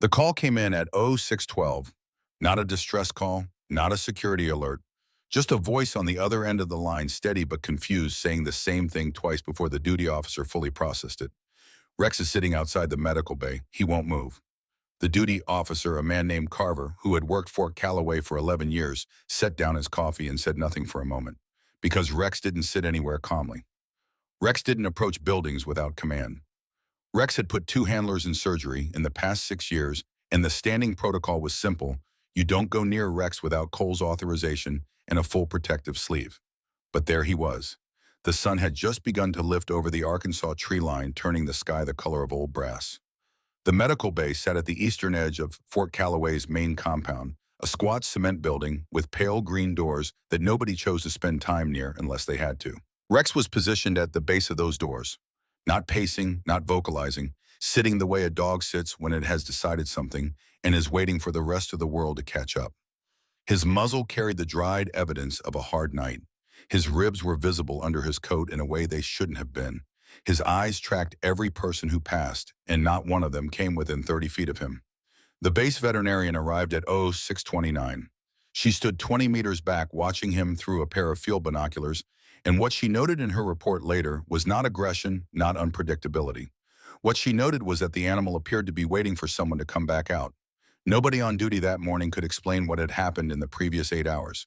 The call came in at 0612, not a distress call, not a security alert, just a voice on the other end of the line, steady but confused, saying the same thing twice before the duty officer fully processed it. Rex is sitting outside the medical bay. He won't move. The duty officer, a man named Carver, who had worked Fort Calloway for 11 years, set down his coffee and said nothing for a moment, because Rex didn't sit anywhere calmly. Rex didn't approach buildings without command. Rex had put 2 handlers in surgery in the past 6 years, and the standing protocol was simple. You don't go near Rex without Cole's authorization and a full protective sleeve. But there he was. The sun had just begun to lift over the Arkansas tree line, turning the sky the color of old brass. The medical base sat at the eastern edge of Fort Calloway's main compound, a squat cement building with pale green doors that nobody chose to spend time near unless they had to. Rex was positioned at the base of those doors, not pacing, not vocalizing, sitting the way a dog sits when it has decided something and is waiting for the rest of the world to catch up. His muzzle carried the dried evidence of a hard night. His ribs were visible under his coat in a way they shouldn't have been. His eyes tracked every person who passed, and not one of them came within 30 feet of him. The base veterinarian arrived at 0629. She stood 20 meters back, watching him through a pair of field binoculars, and what she noted in her report later was not aggression, not unpredictability. What she noted was that the animal appeared to be waiting for someone to come back out. Nobody on duty that morning could explain what had happened in the previous 8 hours.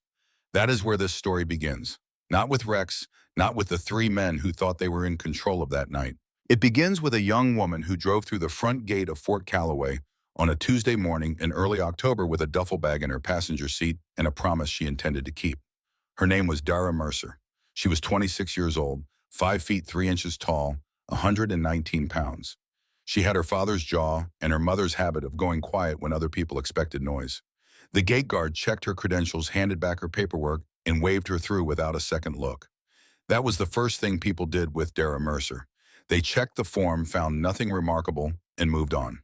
That is where this story begins. Not with Rex, not with the 3 men who thought they were in control of that night. It begins with a young woman who drove through the front gate of Fort Calloway on a Tuesday morning in early October with a duffel bag in her passenger seat and a promise she intended to keep. Her name was Dara Mercer. She was 26 years old, 5 feet 3 inches tall, 119 pounds. She had her father's jaw and her mother's habit of going quiet when other people expected noise. The gate guard checked her credentials, handed back her paperwork, and waved her through without a second look. That was the first thing people did with Dara Mercer. They checked the form, found nothing remarkable, and moved on.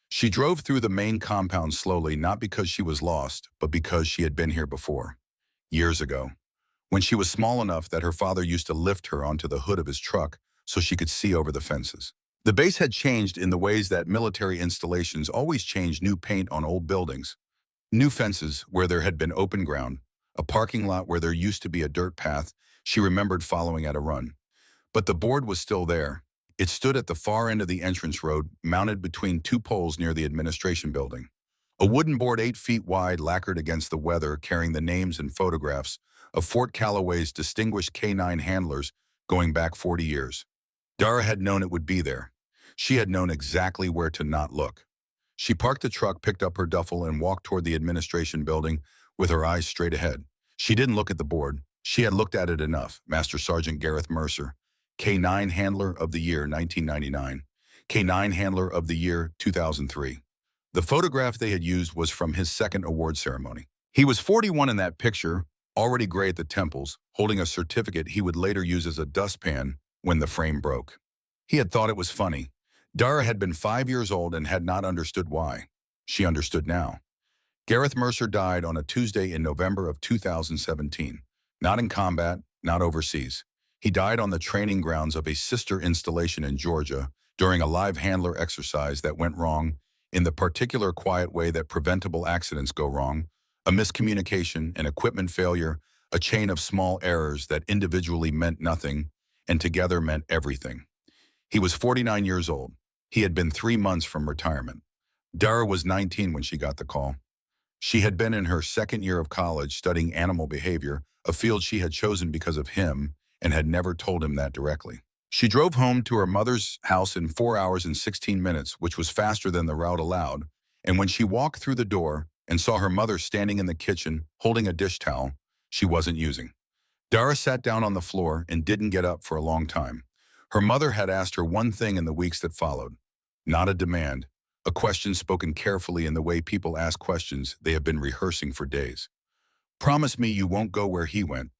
She drove through the main compound slowly, not because she was lost, but because she had been here before. Years ago, when she was small enough that her father used to lift her onto the hood of his truck so she could see over the fences. The base had changed in the ways that military installations always change: new paint on old buildings, new fences where there had been open ground, a parking lot where there used to be a dirt path she remembered following at a run. But the board was still there. It stood at the far end of the entrance road, mounted between 2 poles near the administration building. A wooden board 8 feet wide, lacquered against the weather, carrying the names and photographs of Fort Calloway's distinguished K9 handlers going back 40 years. Dara had known it would be there. She had known exactly where to not look. She parked the truck, picked up her duffel, and walked toward the administration building with her eyes straight ahead. She didn't look at the board. She had looked at it enough. Master Sergeant Gareth Mercer, K9 Handler of the Year 1999, K9 Handler of the Year 2003. The photograph they had used was from his second award ceremony. He was 41 in that picture, already gray at the temples, holding a certificate he would later use as a dustpan when the frame broke. He had thought it was funny. Dara had been 5 years old and had not understood why. She understood now. Gareth Mercer died on a Tuesday in November of 2017. Not in combat, not overseas. He died on the training grounds of a sister installation in Georgia during a live handler exercise that went wrong in the particular quiet way that preventable accidents go wrong: a miscommunication, an equipment failure, a chain of small errors that individually meant nothing and together meant everything. He was 49 years old. He had been 3 months from retirement. Dara was 19 when she got the call. She had been in her second year of college studying animal behavior, a field she had chosen because of him, and had never told him that directly. She drove home to her mother's house in 4 hours and 16 minutes, which was faster than the route allowed, and when she walked through the door and saw her mother standing in the kitchen holding a dish towel she wasn't using. Dara sat down on the floor and didn't get up for a long time. Her mother had asked her one thing in the weeks that followed. Not a demand, a question spoken carefully in the way people ask questions they have been rehearsing for days. Promise me you won't go where he went.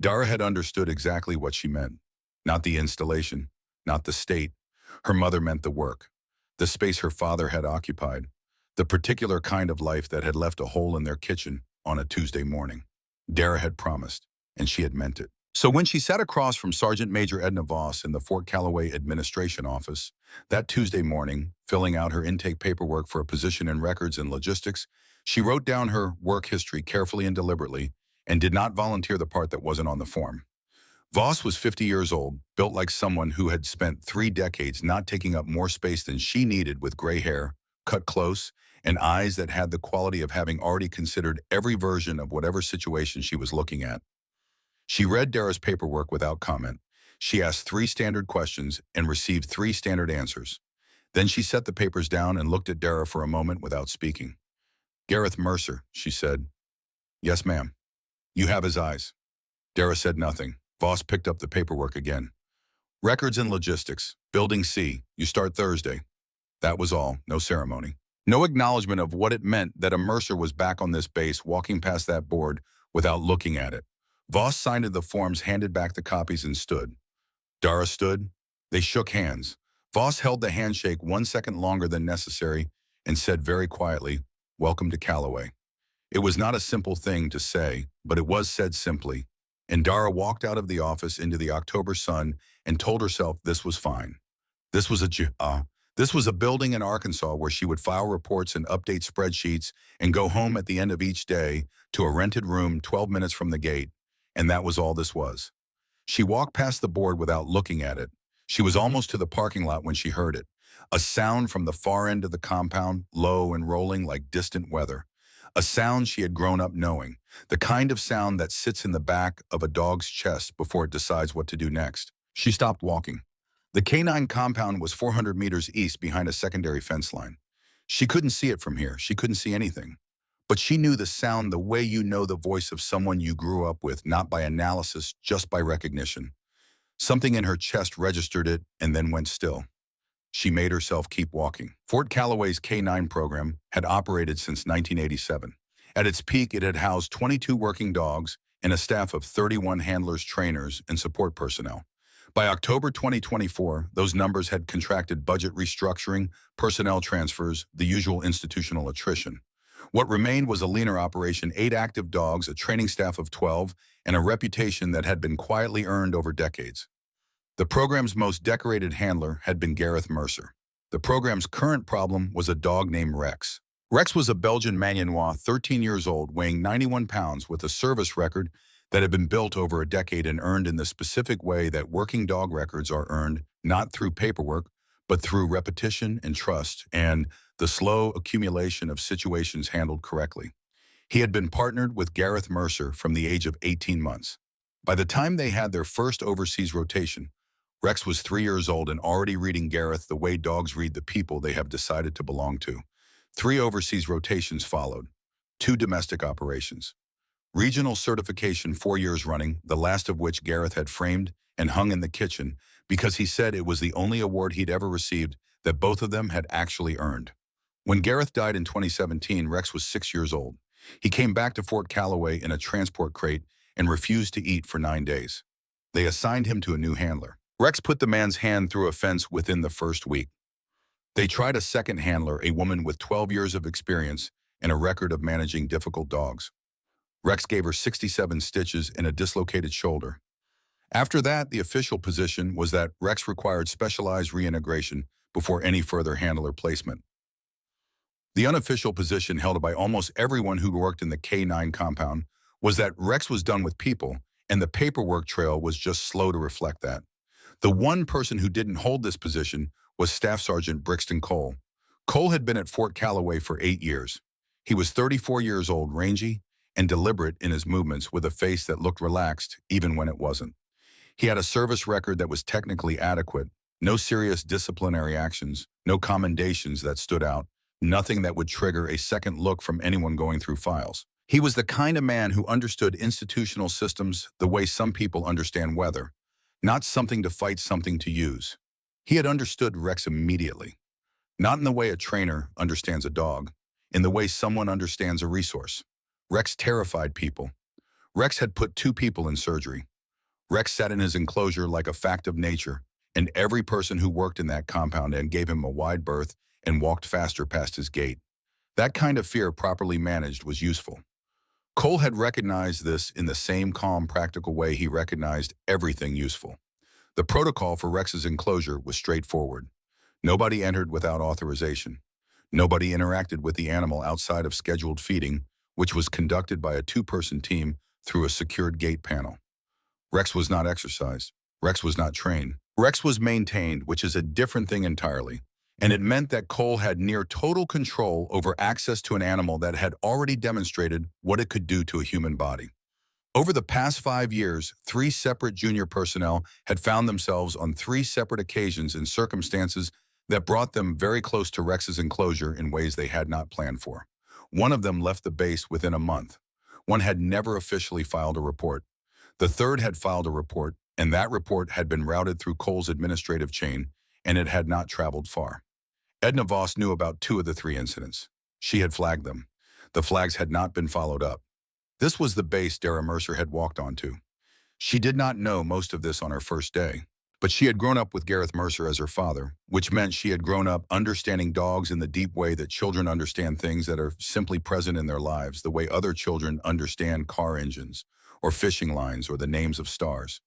Dara had understood exactly what she meant. Not the installation, not the state. Her mother meant the work, the space her father had occupied, the particular kind of life that had left a hole in their kitchen on a Tuesday morning. Dara had promised, and she had meant it. So when she sat across from Sergeant Major Edna Voss in the Fort Calloway administration office that Tuesday morning, filling out her intake paperwork for a position in records and logistics, she wrote down her work history carefully and deliberately and did not volunteer the part that wasn't on the form. Voss was 50 years old, built like someone who had spent 3 decades not taking up more space than she needed, with gray hair, cut close, and eyes that had the quality of having already considered every version of whatever situation she was looking at. She read Dara's paperwork without comment. She asked 3 standard questions and received 3 standard answers. Then she set the papers down and looked at Dara for a moment without speaking. "Gareth Mercer," she said. "Yes, ma'am." "You have his eyes." Dara said nothing. Voss picked up the paperwork again. "Records and logistics, Building C. You start Thursday." That was all, no ceremony. No acknowledgement of what it meant that a Mercer was back on this base, walking past that board without looking at it. Voss signed the forms, handed back the copies, and stood. Dara stood. They shook hands. Voss held the handshake 1 second longer than necessary and said very quietly, "Welcome to Calloway." It was not a simple thing to say, but it was said simply. And Dara walked out of the office into the October sun and told herself this was fine. This was this was a building in Arkansas where she would file reports and update spreadsheets and go home at the end of each day to a rented room 12 minutes from the gate. And that was all this was. She walked past the board without looking at it. She was almost to the parking lot when she heard it. A sound from the far end of the compound, low and rolling like distant weather. A sound she had grown up knowing. The kind of sound that sits in the back of a dog's chest before it decides what to do next. She stopped walking. The canine compound was 400 meters east behind a secondary fence line. She couldn't see it from here. She couldn't see anything. But she knew the sound the way you know the voice of someone you grew up with, not by analysis, just by recognition. Something in her chest registered it and then went still. She made herself keep walking. Fort Calloway's K-9 program had operated since 1987. At its peak, it had housed 22 working dogs and a staff of 31 handlers, trainers, and support personnel. By October 2024, those numbers had contracted: budget restructuring, personnel transfers, the usual institutional attrition. What remained was a leaner operation: 8 active dogs, a training staff of 12, and a reputation that had been quietly earned over decades. The program's most decorated handler had been Gareth Mercer. The program's current problem was a dog named Rex. Rex was a Belgian Malinois, 13 years old, weighing 91 pounds, with a service record that had been built over a decade and earned in the specific way that working dog records are earned, not through paperwork, but through repetition and trust and the slow accumulation of situations handled correctly. He had been partnered with Gareth Mercer from the age of 18 months. By the time they had their first overseas rotation, Rex was 3 years old and already reading Gareth the way dogs read the people they have decided to belong to. 3 overseas rotations followed, 2 domestic operations. Regional certification 4 years running, the last of which Gareth had framed and hung in the kitchen because he said it was the only award he'd ever received that both of them had actually earned. When Gareth died in 2017, Rex was 6 years old. He came back to Fort Calloway in a transport crate and refused to eat for 9 days. They assigned him to a new handler. Rex put the man's hand through a fence within the first week. They tried a second handler, a woman with 12 years of experience and a record of managing difficult dogs. Rex gave her 67 stitches in a dislocated shoulder. After that, the official position was that Rex required specialized reintegration before any further handler placement. The unofficial position held by almost everyone who worked in the K-9 compound was that Rex was done with people, and the paperwork trail was just slow to reflect that. The one person who didn't hold this position was Staff Sergeant Brixton Cole. Cole had been at Fort Calloway for 8 years. He was 34 years old, rangy, and deliberate in his movements, with a face that looked relaxed even when it wasn't. He had a service record that was technically adequate, no serious disciplinary actions, no commendations that stood out, nothing that would trigger a second look from anyone going through files. He was the kind of man who understood institutional systems the way some people understand weather, not something to fight, something to use. He had understood Rex immediately, not in the way a trainer understands a dog, in the way someone understands a resource. Rex terrified people. Rex had put 2 people in surgery. Rex sat in his enclosure like a fact of nature, and every person who worked in that compound and gave him a wide berth and walked faster past his gate. That kind of fear, properly managed, was useful. Cole had recognized this in the same calm, practical way he recognized everything useful. The protocol for Rex's enclosure was straightforward. Nobody entered without authorization. Nobody interacted with the animal outside of scheduled feeding, which was conducted by a two-person team through a secured gate panel. Rex was not exercised. Rex was not trained. Rex was maintained, which is a different thing entirely. And it meant that Cole had near total control over access to an animal that had already demonstrated what it could do to a human body. Over the past 5 years, 3 separate junior personnel had found themselves on 3 separate occasions in circumstances that brought them very close to Rex's enclosure in ways they had not planned for. One of them left the base within a month. One had never officially filed a report. The third had filed a report, and that report had been routed through Cole's administrative chain, and it had not traveled far. Edna Voss knew about 2 of the 3 incidents. She had flagged them. The flags had not been followed up. This was the base Dara Mercer had walked onto. She did not know most of this on her first day, but she had grown up with Gareth Mercer as her father, which meant she had grown up understanding dogs in the deep way that children understand things that are simply present in their lives, the way other children understand car engines, or fishing lines, or the names of stars.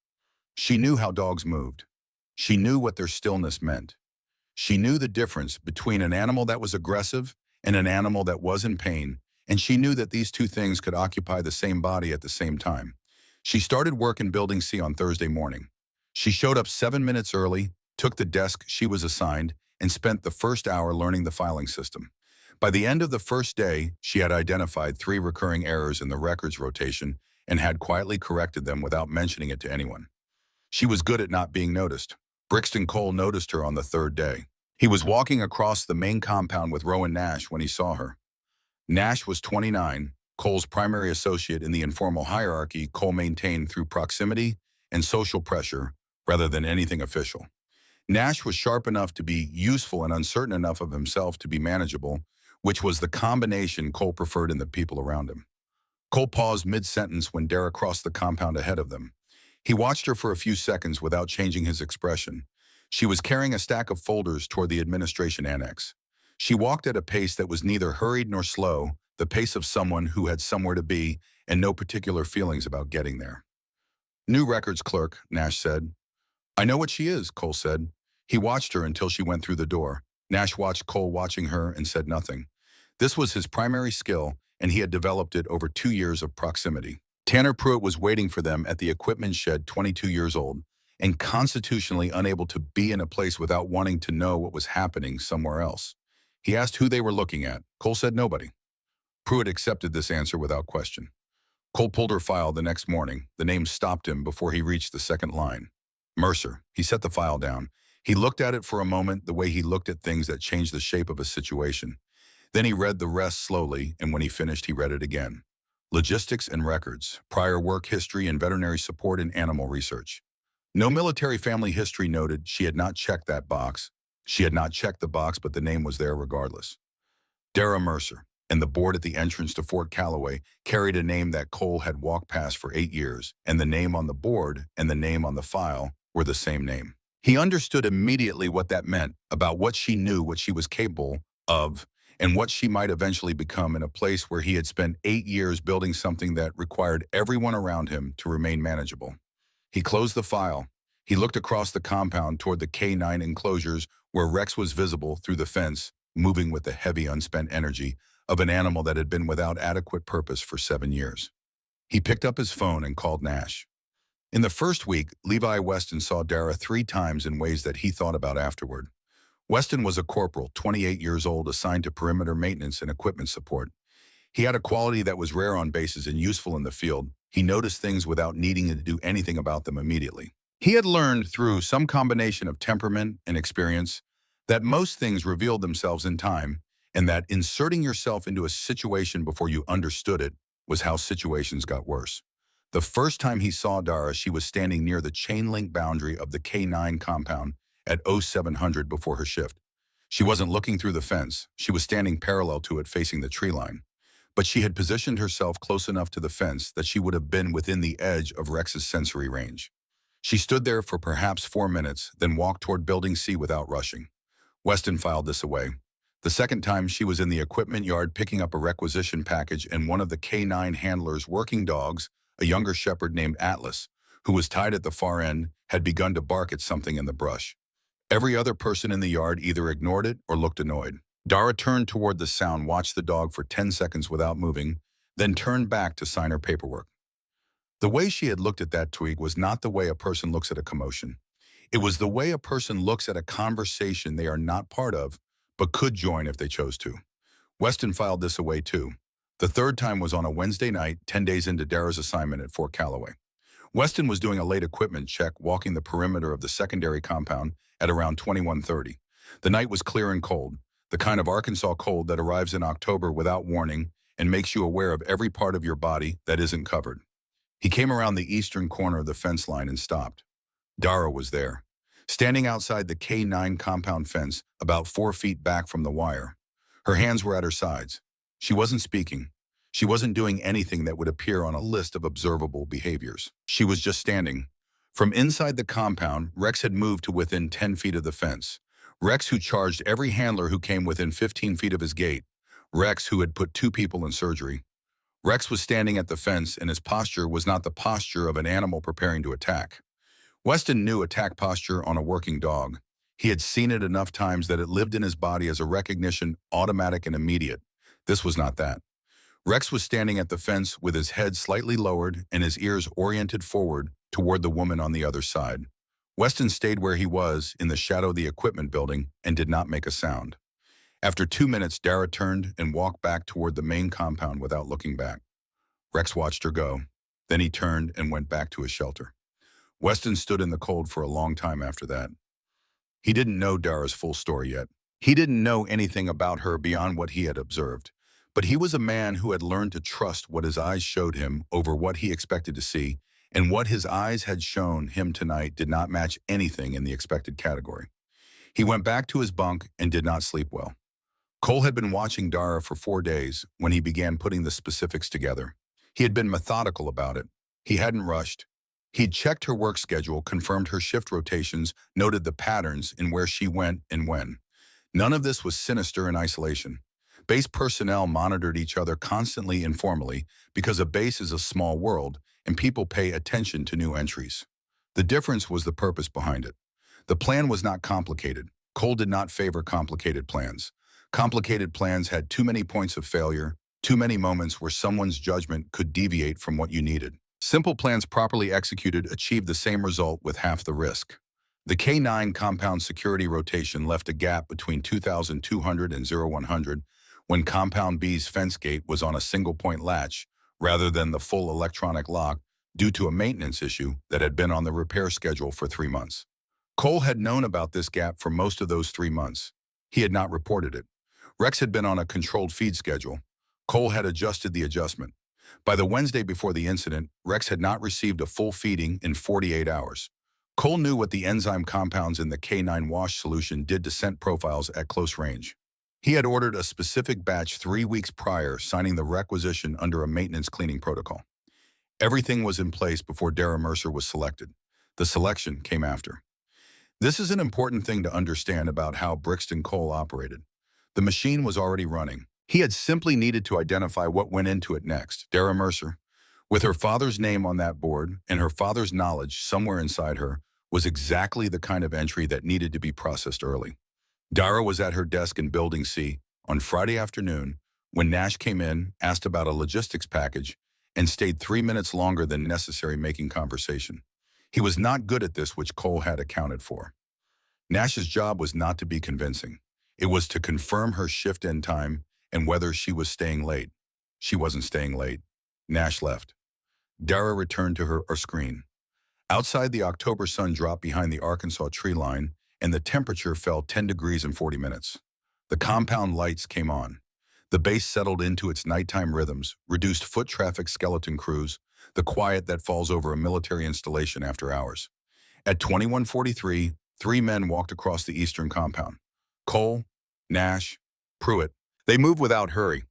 She knew how dogs moved. She knew what their stillness meant. She knew the difference between an animal that was aggressive and an animal that was in pain, and she knew that these two things could occupy the same body at the same time. She started work in Building C on Thursday morning. She showed up 7 minutes early, took the desk she was assigned, and spent the first hour learning the filing system. By the end of the first day, she had identified 3 recurring errors in the records rotation and had quietly corrected them without mentioning it to anyone. She was good at not being noticed. Brixton Cole noticed her on the 3rd day. He was walking across the main compound with Rowan Nash when he saw her. Nash was 29, Cole's primary associate in the informal hierarchy Cole maintained through proximity and social pressure rather than anything official. Nash was sharp enough to be useful and uncertain enough of himself to be manageable, which was the combination Cole preferred in the people around him. Cole paused mid-sentence when Dara crossed the compound ahead of them. He watched her for a few seconds without changing his expression. She was carrying a stack of folders toward the administration annex. She walked at a pace that was neither hurried nor slow, the pace of someone who had somewhere to be and no particular feelings about getting there. "New records clerk," Nash said. "I know what she is," Cole said. He watched her until she went through the door. Nash watched Cole watching her and said nothing. This was his primary skill, and he had developed it over 2 years of proximity. Tanner Pruitt was waiting for them at the equipment shed, 22 years old, and constitutionally unable to be in a place without wanting to know what was happening somewhere else. He asked who they were looking at. Cole said nobody. Pruitt accepted this answer without question. Cole pulled her file the next morning. The name stopped him before he reached the second line. Mercer. He set the file down. He looked at it for a moment the way he looked at things that changed the shape of a situation. Then he read the rest slowly, and when he finished, he read it again. Logistics and records, prior work history and veterinary support in animal research. No military family history noted. She had not checked that box. She had not checked the box, but the name was there regardless. Dara Mercer, and the board at the entrance to Fort Calloway carried a name that Cole had walked past for 8 years, and the name on the board and the name on the file were the same name. He understood immediately what that meant about what she knew, what she was capable of, and what she might eventually become in a place where he had spent 8 years building something that required everyone around him to remain manageable. He closed the file. He looked across the compound toward the K9 enclosures where Rex was visible through the fence, moving with the heavy, unspent energy of an animal that had been without adequate purpose for 7 years. He picked up his phone and called Nash. In the first week, Levi Weston saw Dara 3 times in ways that he thought about afterward. Weston was a corporal, 28 years old, assigned to perimeter maintenance and equipment support. He had a quality that was rare on bases and useful in the field. He noticed things without needing to do anything about them immediately. He had learned through some combination of temperament and experience that most things revealed themselves in time, and that inserting yourself into a situation before you understood it was how situations got worse. The first time he saw Dara, she was standing near the chain link boundary of the K9 compound at 0700 before her shift. She wasn't looking through the fence. She was standing parallel to it facing the tree line. But she had positioned herself close enough to the fence that she would have been within the edge of Rex's sensory range. She stood there for perhaps 4 minutes, then walked toward Building C without rushing. Weston filed this away. The second time, she was in the equipment yard picking up a requisition package, and one of the K9 handler's working dogs, a younger shepherd named Atlas, who was tied at the far end, had begun to bark at something in the brush. Every other person in the yard either ignored it or looked annoyed. Dara turned toward the sound, watched the dog for 10 seconds without moving, then turned back to sign her paperwork. The way she had looked at that twig was not the way a person looks at a commotion. It was the way a person looks at a conversation they are not part of, but could join if they chose to. Weston filed this away too. The third time was on a Wednesday night, 10 days into Dara's assignment at Fort Calloway. Weston was doing a late equipment check, walking the perimeter of the secondary compound at around 21:30. The night was clear and cold, the kind of Arkansas cold that arrives in October without warning and makes you aware of every part of your body that isn't covered. He came around the eastern corner of the fence line and stopped. Dara was there, standing outside the K9 compound fence about 4 feet back from the wire. Her hands were at her sides. She wasn't speaking. She wasn't doing anything that would appear on a list of observable behaviors. She was just standing. From inside the compound, Rex had moved to within 10 feet of the fence. Rex, who charged every handler who came within 15 feet of his gate. Rex, who had put 2 people in surgery. Rex was standing at the fence, and his posture was not the posture of an animal preparing to attack. Weston knew attack posture on a working dog. He had seen it enough times that it lived in his body as a recognition, automatic and immediate. This was not that. Rex was standing at the fence with his head slightly lowered and his ears oriented forward toward the woman on the other side. Weston stayed where he was in the shadow of the equipment building and did not make a sound. After 2 minutes, Dara turned and walked back toward the main compound without looking back. Rex watched her go. Then he turned and went back to his shelter. Weston stood in the cold for a long time after that. He didn't know Dara's full story yet. He didn't know anything about her beyond what he had observed. But he was a man who had learned to trust what his eyes showed him over what he expected to see, and what his eyes had shown him tonight did not match anything in the expected category. He went back to his bunk and did not sleep well. Cole had been watching Dara for 4 days when he began putting the specifics together. He had been methodical about it. He hadn't rushed. He'd checked her work schedule, confirmed her shift rotations, noted the patterns in where she went and when. None of this was sinister in isolation. Base personnel monitored each other constantly informally because a base is a small world and people pay attention to new entries. The difference was the purpose behind it. The plan was not complicated. Cole did not favor complicated plans. Complicated plans had too many points of failure, too many moments where someone's judgment could deviate from what you needed. Simple plans properly executed achieved the same result with half the risk. The K9 compound security rotation left a gap between 2,200 and 0100 when Compound B's fence gate was on a single-point latch rather than the full electronic lock due to a maintenance issue that had been on the repair schedule for 3 months. Cole had known about this gap for most of those 3 months. He had not reported it. Rex had been on a controlled feed schedule. Cole had adjusted the adjustment. By the Wednesday before the incident, Rex had not received a full feeding in 48 hours. Cole knew what the enzyme compounds in the K9 wash solution did to scent profiles at close range. He had ordered a specific batch 3 weeks prior, signing the requisition under a maintenance cleaning protocol. Everything was in place before Dara Mercer was selected. The selection came after. This is an important thing to understand about how Brixton Cole operated. The machine was already running. He had simply needed to identify what went into it next. Dara Mercer, with her father's name on that board and her father's knowledge somewhere inside her, was exactly the kind of entry that needed to be processed early. Dara was at her desk in Building C on Friday afternoon when Nash came in, asked about a logistics package, and stayed 3 minutes longer than necessary making conversation. He was not good at this, which Cole had accounted for. Nash's job was not to be convincing. It was to confirm her shift end time and whether she was staying late. She wasn't staying late. Nash left. Dara returned to her screen. Outside, the October sun dropped behind the Arkansas tree line, and the temperature fell 10 degrees in 40 minutes. The compound lights came on. The base settled into its nighttime rhythms, reduced foot traffic skeleton crews, the quiet that falls over a military installation after hours. At 21:43, 3 men walked across the eastern compound. Cole, Nash, Pruitt. They moved without hurry.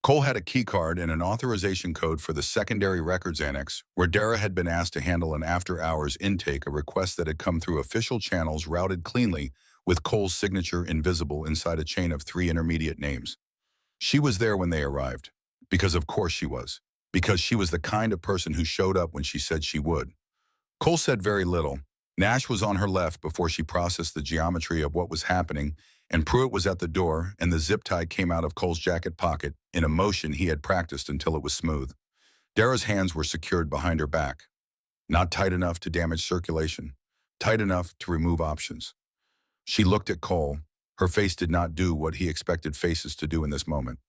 Cole had a key card and an authorization code for the secondary records annex, where Dara had been asked to handle an after-hours intake, a request that had come through official channels routed cleanly with Cole's signature invisible inside a chain of 3 intermediate names. She was there when they arrived, because of course she was, because she was the kind of person who showed up when she said she would. Cole said very little. Nash was on her left before she processed the geometry of what was happening, and Pruitt was at the door, and the zip tie came out of Cole's jacket pocket in a motion he had practiced until it was smooth. Dara's hands were secured behind her back, not tight enough to damage circulation, tight enough to remove options. She looked at Cole. Her face did not do what he expected faces to do in this moment.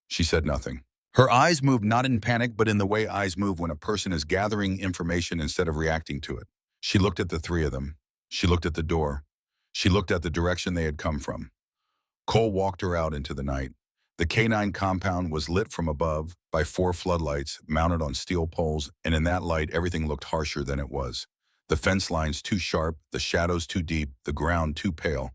She said nothing. Her eyes moved not in panic, but in the way eyes move when a person is gathering information instead of reacting to it. She looked at the three of them. She looked at the door. She looked at the direction they had come from. Cole walked her out into the night. The K9 compound was lit from above by 4 floodlights mounted on steel poles, and in that light everything looked harsher than it was. The fence lines too sharp, the shadows too deep, the ground too pale.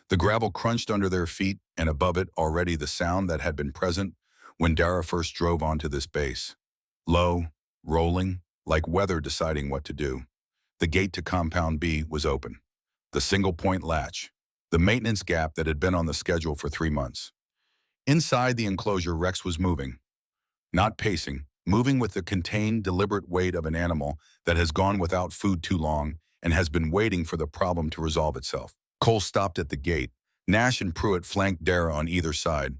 The gravel crunched under their feet, and above it already the sound that had been present when Dara first drove onto this base. Low, rolling, like weather deciding what to do. The gate to Compound B was open. The single-point latch. The maintenance gap that had been on the schedule for 3 months. Inside the enclosure, Rex was moving. Not pacing, moving with the contained, deliberate weight of an animal that has gone without food too long and has been waiting for the problem to resolve itself. Cole stopped at the gate. Nash and Pruitt flanked Dara on either side.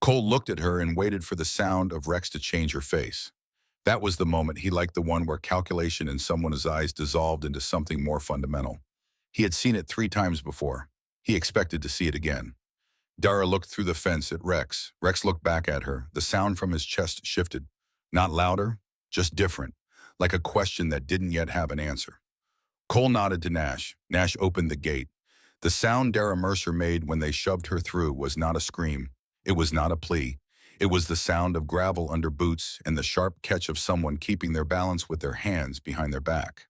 Cole looked at her and waited for the sound of Rex to change her face. That was the moment he liked, the one where calculation in someone's eyes dissolved into something more fundamental. He had seen it 3 times before. He expected to see it again. Dara looked through the fence at Rex. Rex looked back at her. The sound from his chest shifted. Not louder, just different, like a question that didn't yet have an answer. Cole nodded to Nash. Nash opened the gate. The sound Dara Mercer made when they shoved her through was not a scream. It was not a plea. It was the sound of gravel under boots and the sharp catch of someone keeping their balance with their hands behind their back.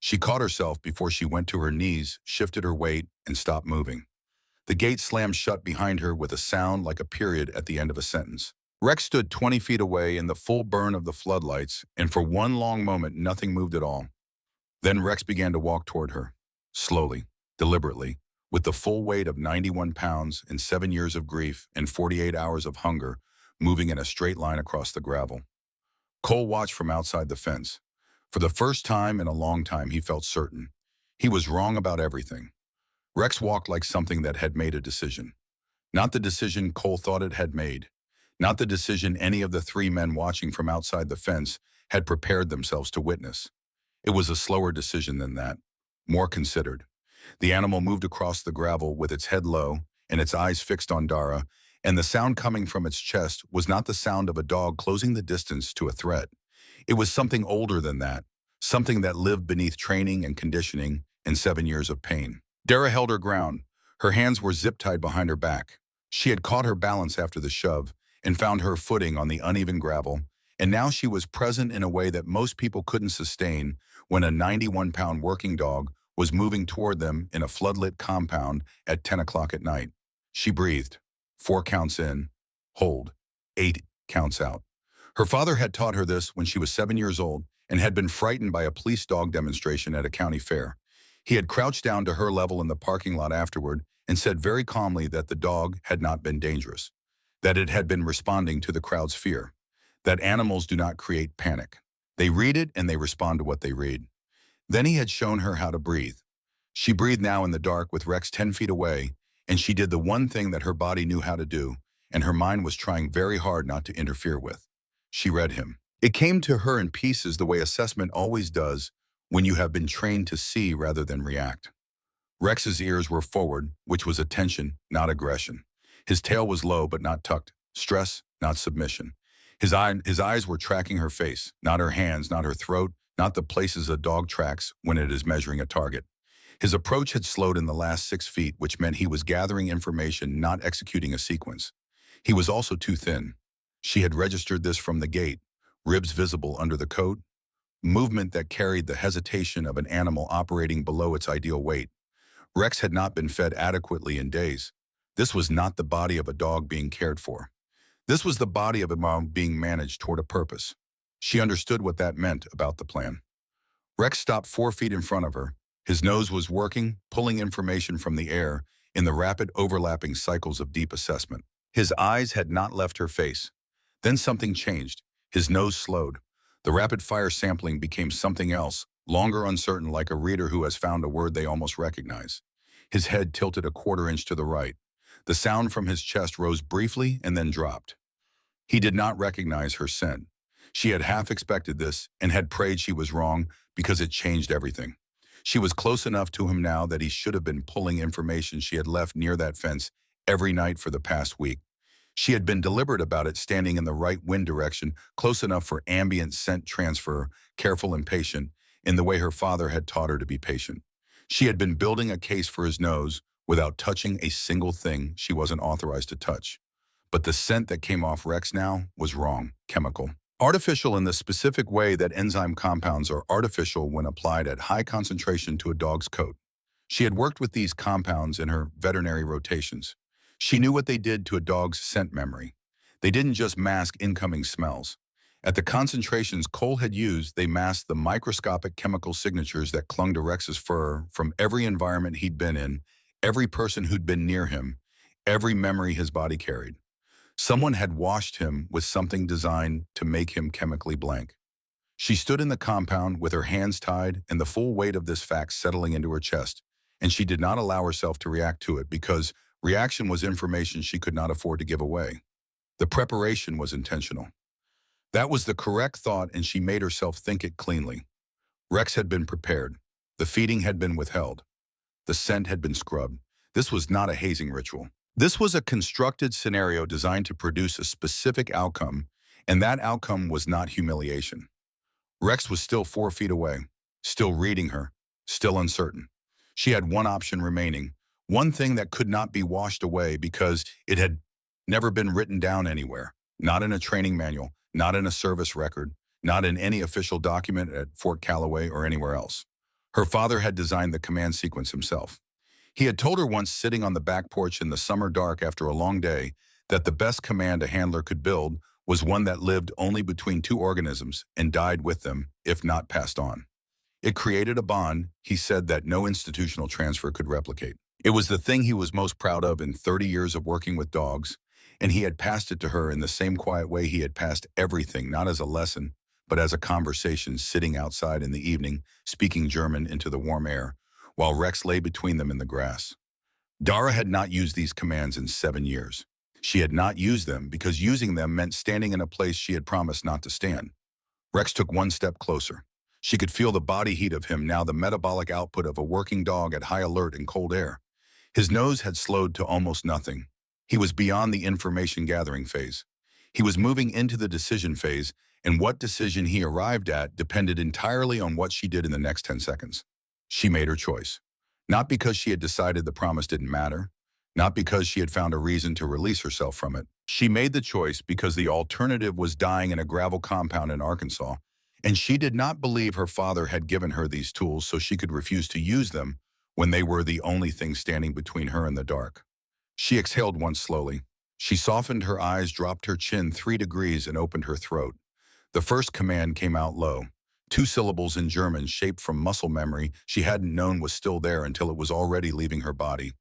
She caught herself before she went to her knees, shifted her weight, and stopped moving. The gate slammed shut behind her with a sound like a period at the end of a sentence. Rex stood 20 feet away in the full burn of the floodlights, and for one long moment nothing moved at all. Then Rex began to walk toward her, slowly, deliberately, with the full weight of 91 pounds and 7 years of grief and 48 hours of hunger moving in a straight line across the gravel. Cole watched from outside the fence. For the first time in a long time he felt certain. He was wrong about everything. Rex walked like something that had made a decision. Not the decision Cole thought it had made. Not the decision any of the 3 men watching from outside the fence had prepared themselves to witness. It was a slower decision than that, more considered. The animal moved across the gravel with its head low and its eyes fixed on Dara, and the sound coming from its chest was not the sound of a dog closing the distance to a threat. It was something older than that, something that lived beneath training and conditioning and 7 years of pain. Dara held her ground. Her hands were zip-tied behind her back. She had caught her balance after the shove and found her footing on the uneven gravel, and now she was present in a way that most people couldn't sustain when a 91-pound working dog was moving toward them in a floodlit compound at 10 o'clock at night. She breathed. 4 counts in. Hold. 8 counts out. Her father had taught her this when she was 7 years old and had been frightened by a police dog demonstration at a county fair. He had crouched down to her level in the parking lot afterward and said very calmly that the dog had not been dangerous, that it had been responding to the crowd's fear, that animals do not create panic. They read it and they respond to what they read. Then he had shown her how to breathe. She breathed now in the dark with Rex 10 feet away, and she did the one thing that her body knew how to do, and her mind was trying very hard not to interfere with. She read him. It came to her in pieces the way assessment always does when you have been trained to see rather than react. Rex's ears were forward, which was attention, not aggression. His tail was low but not tucked, stress, not submission. His eyes were tracking her face, not her hands, not her throat, not the places a dog tracks when it is measuring a target. His approach had slowed in the last 6 feet, which meant he was gathering information, not executing a sequence. He was also too thin. She had registered this from the gate, ribs visible under the coat, movement that carried the hesitation of an animal operating below its ideal weight. Rex had not been fed adequately in days. This was not the body of a dog being cared for. This was the body of a mom being managed toward a purpose. She understood what that meant about the plan. Rex stopped 4 feet in front of her. His nose was working, pulling information from the air in the rapid overlapping cycles of deep assessment. His eyes had not left her face. Then something changed. His nose slowed. The rapid-fire sampling became something else, longer, uncertain, like a reader who has found a word they almost recognize. His head tilted a quarter inch to the right. The sound from his chest rose briefly and then dropped. He did not recognize her scent. She had half expected this and had prayed she was wrong because it changed everything. She was close enough to him now that he should have been pulling information she had left near that fence every night for the past week. She had been deliberate about it, standing in the right wind direction, close enough for ambient scent transfer, careful and patient, in the way her father had taught her to be patient. She had been building a case for his nose without touching a single thing she wasn't authorized to touch. But the scent that came off Rex now was wrong, chemical. Artificial in the specific way that enzyme compounds are artificial when applied at high concentration to a dog's coat. She had worked with these compounds in her veterinary rotations. She knew what they did to a dog's scent memory. They didn't just mask incoming smells. At the concentrations Cole had used, they masked the microscopic chemical signatures that clung to Rex's fur from every environment he'd been in, every person who'd been near him, every memory his body carried. Someone had washed him with something designed to make him chemically blank. She stood in the compound with her hands tied and the full weight of this fact settling into her chest, and she did not allow herself to react to it because reaction was information she could not afford to give away. The preparation was intentional. That was the correct thought, and she made herself think it cleanly. Rex had been prepared. The feeding had been withheld. The scent had been scrubbed. This was not a hazing ritual. This was a constructed scenario designed to produce a specific outcome, and that outcome was not humiliation. Rex was still 4 feet away, still reading her, still uncertain. She had one option remaining, one thing that could not be washed away because it had never been written down anywhere, not in a training manual, not in a service record, not in any official document at Fort Calloway or anywhere else. Her father had designed the command sequence himself. He had told her once, sitting on the back porch in the summer dark after a long day, that the best command a handler could build was one that lived only between two organisms and died with them, if not passed on. It created a bond, he said, that no institutional transfer could replicate. It was the thing he was most proud of in 30 years of working with dogs, and he had passed it to her in the same quiet way he had passed everything, not as a lesson, but as a conversation, sitting outside in the evening, speaking German into the warm air, while Rex lay between them in the grass. Dara had not used these commands in 7 years. She had not used them because using them meant standing in a place she had promised not to stand. Rex took one step closer. She could feel the body heat of him now, the metabolic output of a working dog at high alert in cold air. His nose had slowed to almost nothing. He was beyond the information gathering phase. He was moving into the decision phase, and what decision he arrived at depended entirely on what she did in the next 10 seconds. She made her choice. Not because she had decided the promise didn't matter, not because she had found a reason to release herself from it. She made the choice because the alternative was dying in a gravel compound in Arkansas, and she did not believe her father had given her these tools so she could refuse to use them when they were the only thing standing between her and the dark. She exhaled once slowly. She softened her eyes, dropped her chin 3 degrees, and opened her throat. The first command came out low. 2 syllables in German, shaped from muscle memory she hadn't known was still there until it was already leaving her body.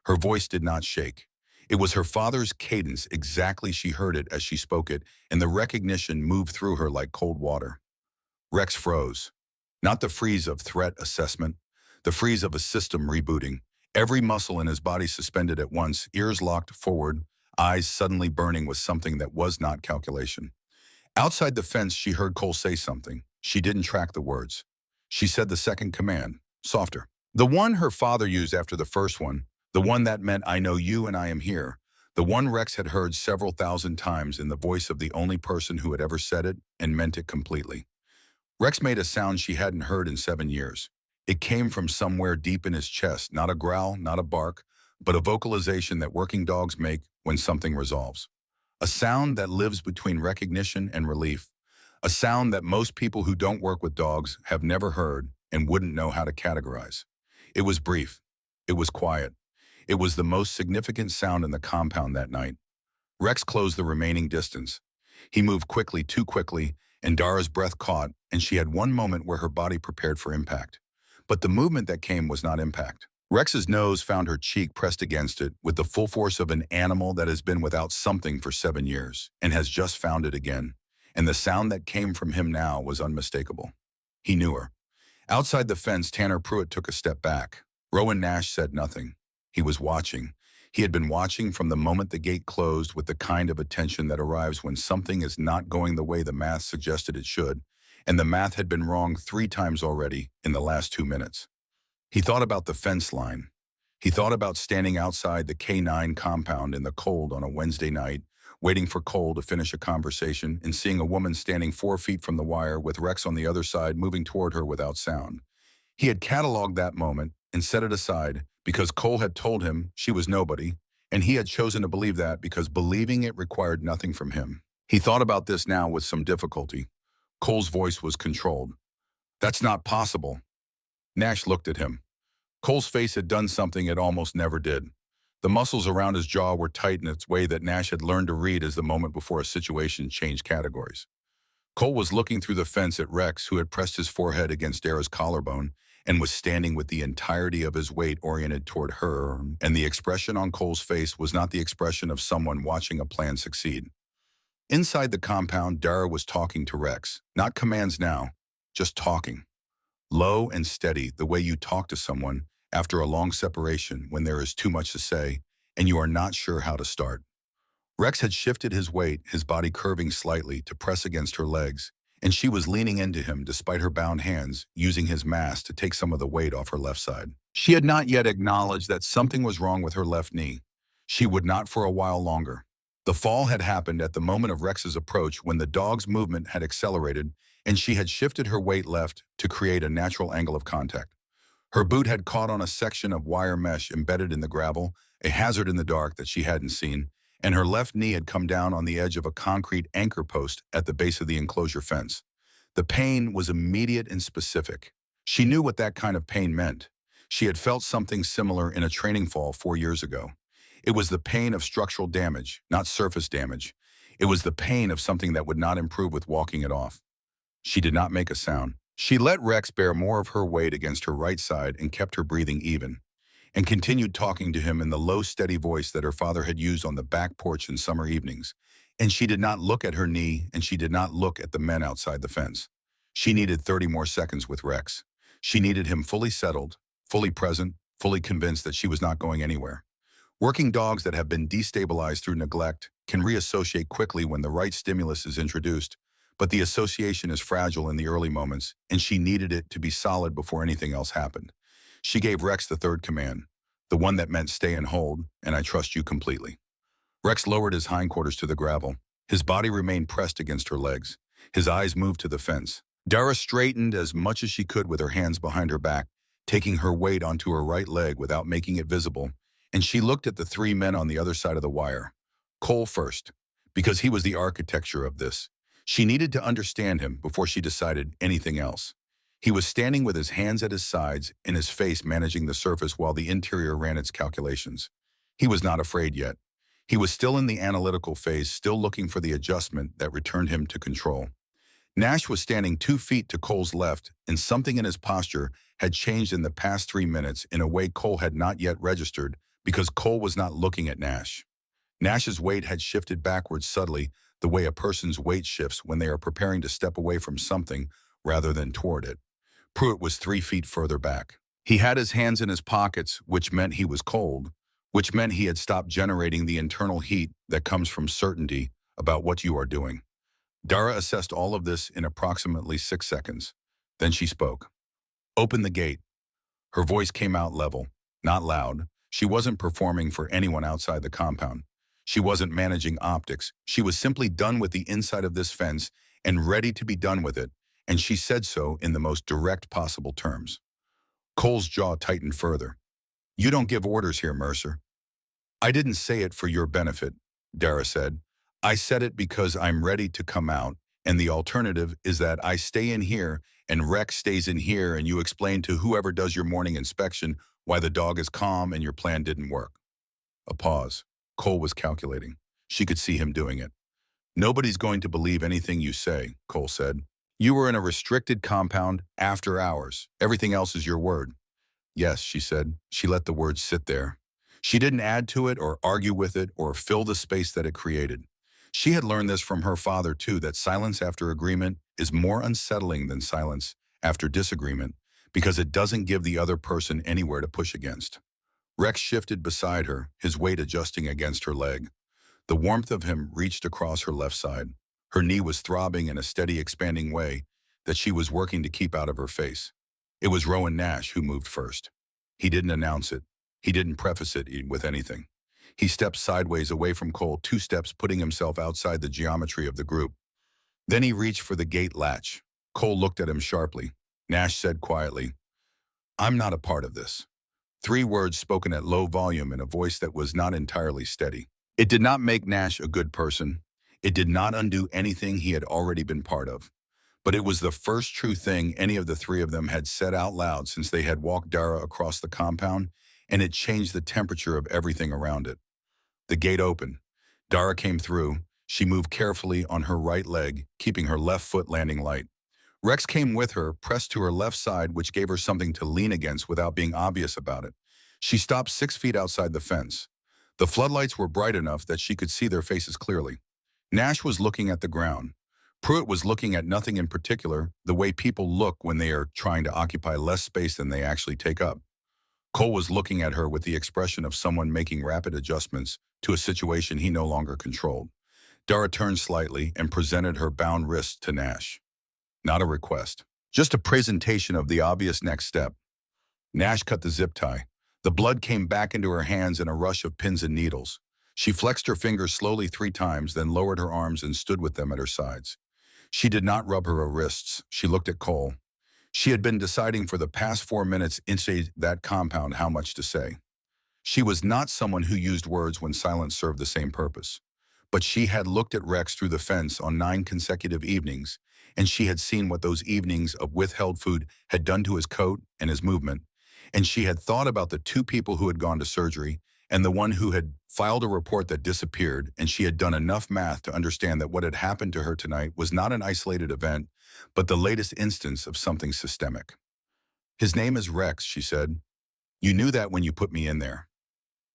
Her voice did not shake. It was her father's cadence, exactly she heard it as she spoke it, and the recognition moved through her like cold water. Rex froze. Not the freeze of threat assessment, the freeze of a system rebooting. Every muscle in his body suspended at once, ears locked forward, eyes suddenly burning with something that was not calculation. Outside the fence, she heard Cole say something. She didn't track the words. She said the second command, softer. The one her father used after the first one, the one that meant "I know you and I am here," the one Rex had heard several thousand times in the voice of the only person who had ever said it and meant it completely. Rex made a sound she hadn't heard in 7 years. It came from somewhere deep in his chest, not a growl, not a bark, but a vocalization that working dogs make when something resolves. A sound that lives between recognition and relief. A sound that most people who don't work with dogs have never heard and wouldn't know how to categorize. It was brief. It was quiet. It was the most significant sound in the compound that night. Rex closed the remaining distance. He moved quickly, too quickly, and Dara's breath caught, and she had one moment where her body prepared for impact. But the movement that came was not impact. Rex's nose found her cheek pressed against it with the full force of an animal that has been without something for 7 years and has just found it again. And the sound that came from him now was unmistakable. He knew her. Outside the fence, Tanner Pruitt took a step back. Rowan Nash said nothing. He was watching. He had been watching from the moment the gate closed with the kind of attention that arrives when something is not going the way the math suggested it should, and the math had been wrong 3 times already in the last 2 minutes. He thought about the fence line. He thought about standing outside the K9 compound in the cold on a Wednesday night, waiting for Cole to finish a conversation and seeing a woman standing 4 feet from the wire with Rex on the other side moving toward her without sound. He had cataloged that moment and set it aside because Cole had told him she was nobody, and he had chosen to believe that because believing it required nothing from him. He thought about this now with some difficulty. Cole's voice was controlled. "That's not possible." Nash looked at him. Cole's face had done something it almost never did. The muscles around his jaw were tight in its way that Nash had learned to read as the moment before a situation changed categories. Cole was looking through the fence at Rex, who had pressed his forehead against Dara's collarbone and was standing with the entirety of his weight oriented toward her, and the expression on Cole's face was not the expression of someone watching a plan succeed. Inside the compound, Dara was talking to Rex. Not commands now, just talking. Low and steady, the way you talk to someone after a long separation when there is too much to say and you are not sure how to start. Rex had shifted his weight, his body curving slightly to press against her legs, and she was leaning into him despite her bound hands, using his mass to take some of the weight off her left side. She had not yet acknowledged that something was wrong with her left knee. She would not for a while longer. The fall had happened at the moment of Rex's approach when the dog's movement had accelerated and she had shifted her weight left to create a natural angle of contact. Her boot had caught on a section of wire mesh embedded in the gravel, a hazard in the dark that she hadn't seen, and her left knee had come down on the edge of a concrete anchor post at the base of the enclosure fence. The pain was immediate and specific. She knew what that kind of pain meant. She had felt something similar in a training fall 4 years ago. It was the pain of structural damage, not surface damage. It was the pain of something that would not improve with walking it off. She did not make a sound. She let Rex bear more of her weight against her right side and kept her breathing even, and continued talking to him in the low, steady voice that her father had used on the back porch in summer evenings. And she did not look at her knee, and she did not look at the men outside the fence. She needed 30 more seconds with Rex. She needed him fully settled, fully present, fully convinced that she was not going anywhere. Working dogs that have been destabilized through neglect can reassociate quickly when the right stimulus is introduced, but the association is fragile in the early moments, and she needed it to be solid before anything else happened. She gave Rex the third command, the one that meant stay and hold, and I trust you completely. Rex lowered his hindquarters to the gravel. His body remained pressed against her legs. His eyes moved to the fence. Dara straightened as much as she could with her hands behind her back, taking her weight onto her right leg without making it visible, and she looked at the 3 men on the other side of the wire. Cole first, because he was the architecture of this. She needed to understand him before she decided anything else. He was standing with his hands at his sides and his face managing the surface while the interior ran its calculations. He was not afraid yet. He was still in the analytical phase, still looking for the adjustment that returned him to control. Nash was standing 2 feet to Cole's left, and something in his posture had changed in the past 3 minutes in a way Cole had not yet registered because Cole was not looking at Nash. Nash's weight had shifted backwards subtly, the way a person's weight shifts when they are preparing to step away from something rather than toward it. Pruitt was 3 feet further back. He had his hands in his pockets, which meant he was cold, which meant he had stopped generating the internal heat that comes from certainty about what you are doing. Dara assessed all of this in approximately 6 seconds. Then she spoke. "Open the gate." Her voice came out level, not loud. She wasn't performing for anyone outside the compound. She wasn't managing optics. She was simply done with the inside of this fence and ready to be done with it, and she said so in the most direct possible terms. Cole's jaw tightened further. "You don't give orders here, Mercer." "I didn't say it for your benefit," Dara said. "I said it because I'm ready to come out, and the alternative is that I stay in here and Rex stays in here and you explain to whoever does your morning inspection why the dog is calm and your plan didn't work." A pause. Cole was calculating. She could see him doing it. "Nobody's going to believe anything you say," Cole said. You were in a restricted compound after hours. Everything else is your word. Yes, she said. She let the words sit there. She didn't add to it or argue with it or fill the space that it created. She had learned this from her father, too, that silence after agreement is more unsettling than silence after disagreement because it doesn't give the other person anywhere to push against. Rex shifted beside her, his weight adjusting against her leg. The warmth of him reached across her left side. Her knee was throbbing in a steady, expanding way that she was working to keep out of her face. It was Rowan Nash who moved first. He didn't announce it. He didn't preface it with anything. He stepped sideways away from Cole, 2 steps, putting himself outside the geometry of the group. Then he reached for the gate latch. Cole looked at him sharply. Nash said quietly, "I'm not a part of this." 3 words spoken at low volume in a voice that was not entirely steady. It did not make Nash a good person. It did not undo anything he had already been part of. But it was the first true thing any of the 3 of them had said out loud since they had walked Dara across the compound, and it changed the temperature of everything around it. The gate opened. Dara came through. She moved carefully on her right leg, keeping her left foot landing light. Rex came with her, pressed to her left side, which gave her something to lean against without being obvious about it. She stopped 6 feet outside the fence. The floodlights were bright enough that she could see their faces clearly. Nash was looking at the ground. Pruitt was looking at nothing in particular, the way people look when they are trying to occupy less space than they actually take up. Cole was looking at her with the expression of someone making rapid adjustments to a situation he no longer controlled. Dara turned slightly and presented her bound wrist to Nash. Not a request, just a presentation of the obvious next step. Nash cut the zip tie. The blood came back into her hands in a rush of pins and needles. She flexed her fingers slowly 3 times, then lowered her arms and stood with them at her sides. She did not rub her wrists. She looked at Cole. She had been deciding for the past 4 minutes inside that compound how much to say. She was not someone who used words when silence served the same purpose. But she had looked at Rex through the fence on 9 consecutive evenings, and she had seen what those evenings of withheld food had done to his coat and his movement. And she had thought about the 2 people who had gone to surgery and the one who had filed a report that disappeared, and she had done enough math to understand that what had happened to her tonight was not an isolated event, but the latest instance of something systemic. "His name is Rex," she said. "You knew that when you put me in there."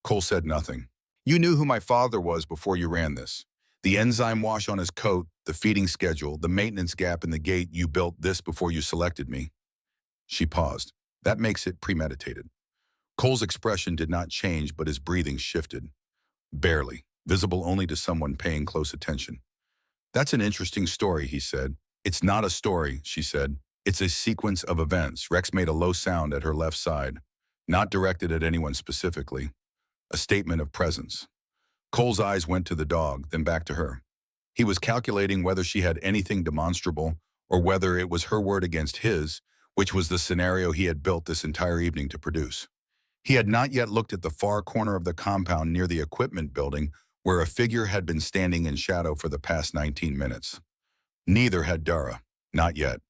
Cole said nothing. "You knew who my father was before you ran this. The enzyme wash on his coat, the feeding schedule, the maintenance gap in the gate. You built this before you selected me." She paused. "That makes it premeditated." Cole's expression did not change, but his breathing shifted. Barely, visible only to someone paying close attention. "That's an interesting story," he said. "It's not a story," she said. "It's a sequence of events." Rex made a low sound at her left side, not directed at anyone specifically. A statement of presence. Cole's eyes went to the dog, then back to her. He was calculating whether she had anything demonstrable or whether it was her word against his, which was the scenario he had built this entire evening to produce. He had not yet looked at the far corner of the compound near the equipment building where a figure had been standing in shadow for the past 19 minutes. Neither had Dara. Not yet.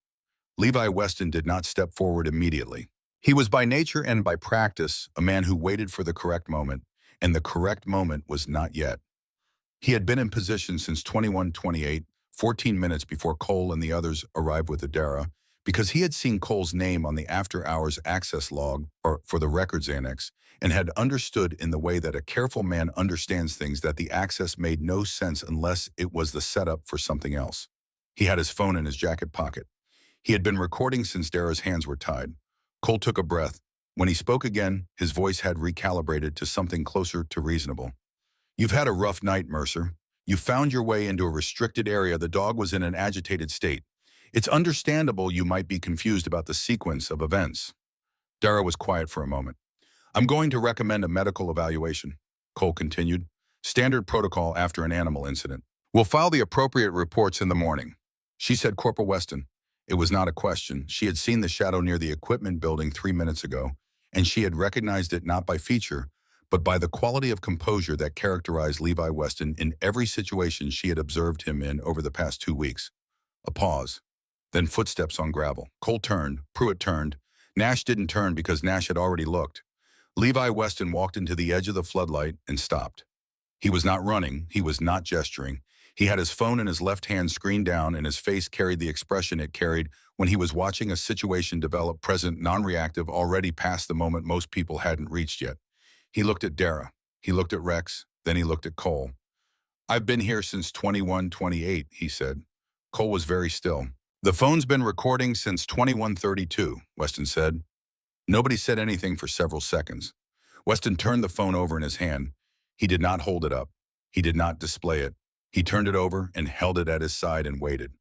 Levi Weston did not step forward immediately. He was by nature and by practice a man who waited for the correct moment, and the correct moment was not yet. He had been in position since 21:28, 14 minutes before Cole and the others arrived with Adara, because he had seen Cole's name on the after-hours access log for the records annex and had understood in the way that a careful man understands things that the access made no sense unless it was the setup for something else. He had his phone in his jacket pocket. He had been recording since Dara's hands were tied. Cole took a breath. When he spoke again, his voice had recalibrated to something closer to reasonable. "You've had a rough night, Mercer. You found your way into a restricted area. The dog was in an agitated state. It's understandable you might be confused about the sequence of events." Dara was quiet for a moment. "I'm going to recommend a medical evaluation," Cole continued. "Standard protocol after an animal incident. We'll file the appropriate reports in the morning." She said, "Corporal Weston." It was not a question. She had seen the shadow near the equipment building 3 minutes ago, and she had recognized it not by feature, but by the quality of composure that characterized Levi Weston in every situation she had observed him in over the past 2 weeks. A pause. Then footsteps on gravel. Cole turned. Pruitt turned. Nash didn't turn because Nash had already looked. Levi Weston walked into the edge of the floodlight and stopped. He was not running. He was not gesturing. He had his phone in his left hand screen down, and his face carried the expression it carried when he was watching a situation develop, present, non-reactive, already past the moment most people hadn't reached yet. He looked at Dara. He looked at Rex. Then he looked at Cole. "I've been here since 21:28, he said. Cole was very still. "The phone's been recording since 21:32, Weston said. Nobody said anything for several seconds. Weston turned the phone over in his hand. He did not hold it up. He did not display it. He turned it over and held it at his side and waited.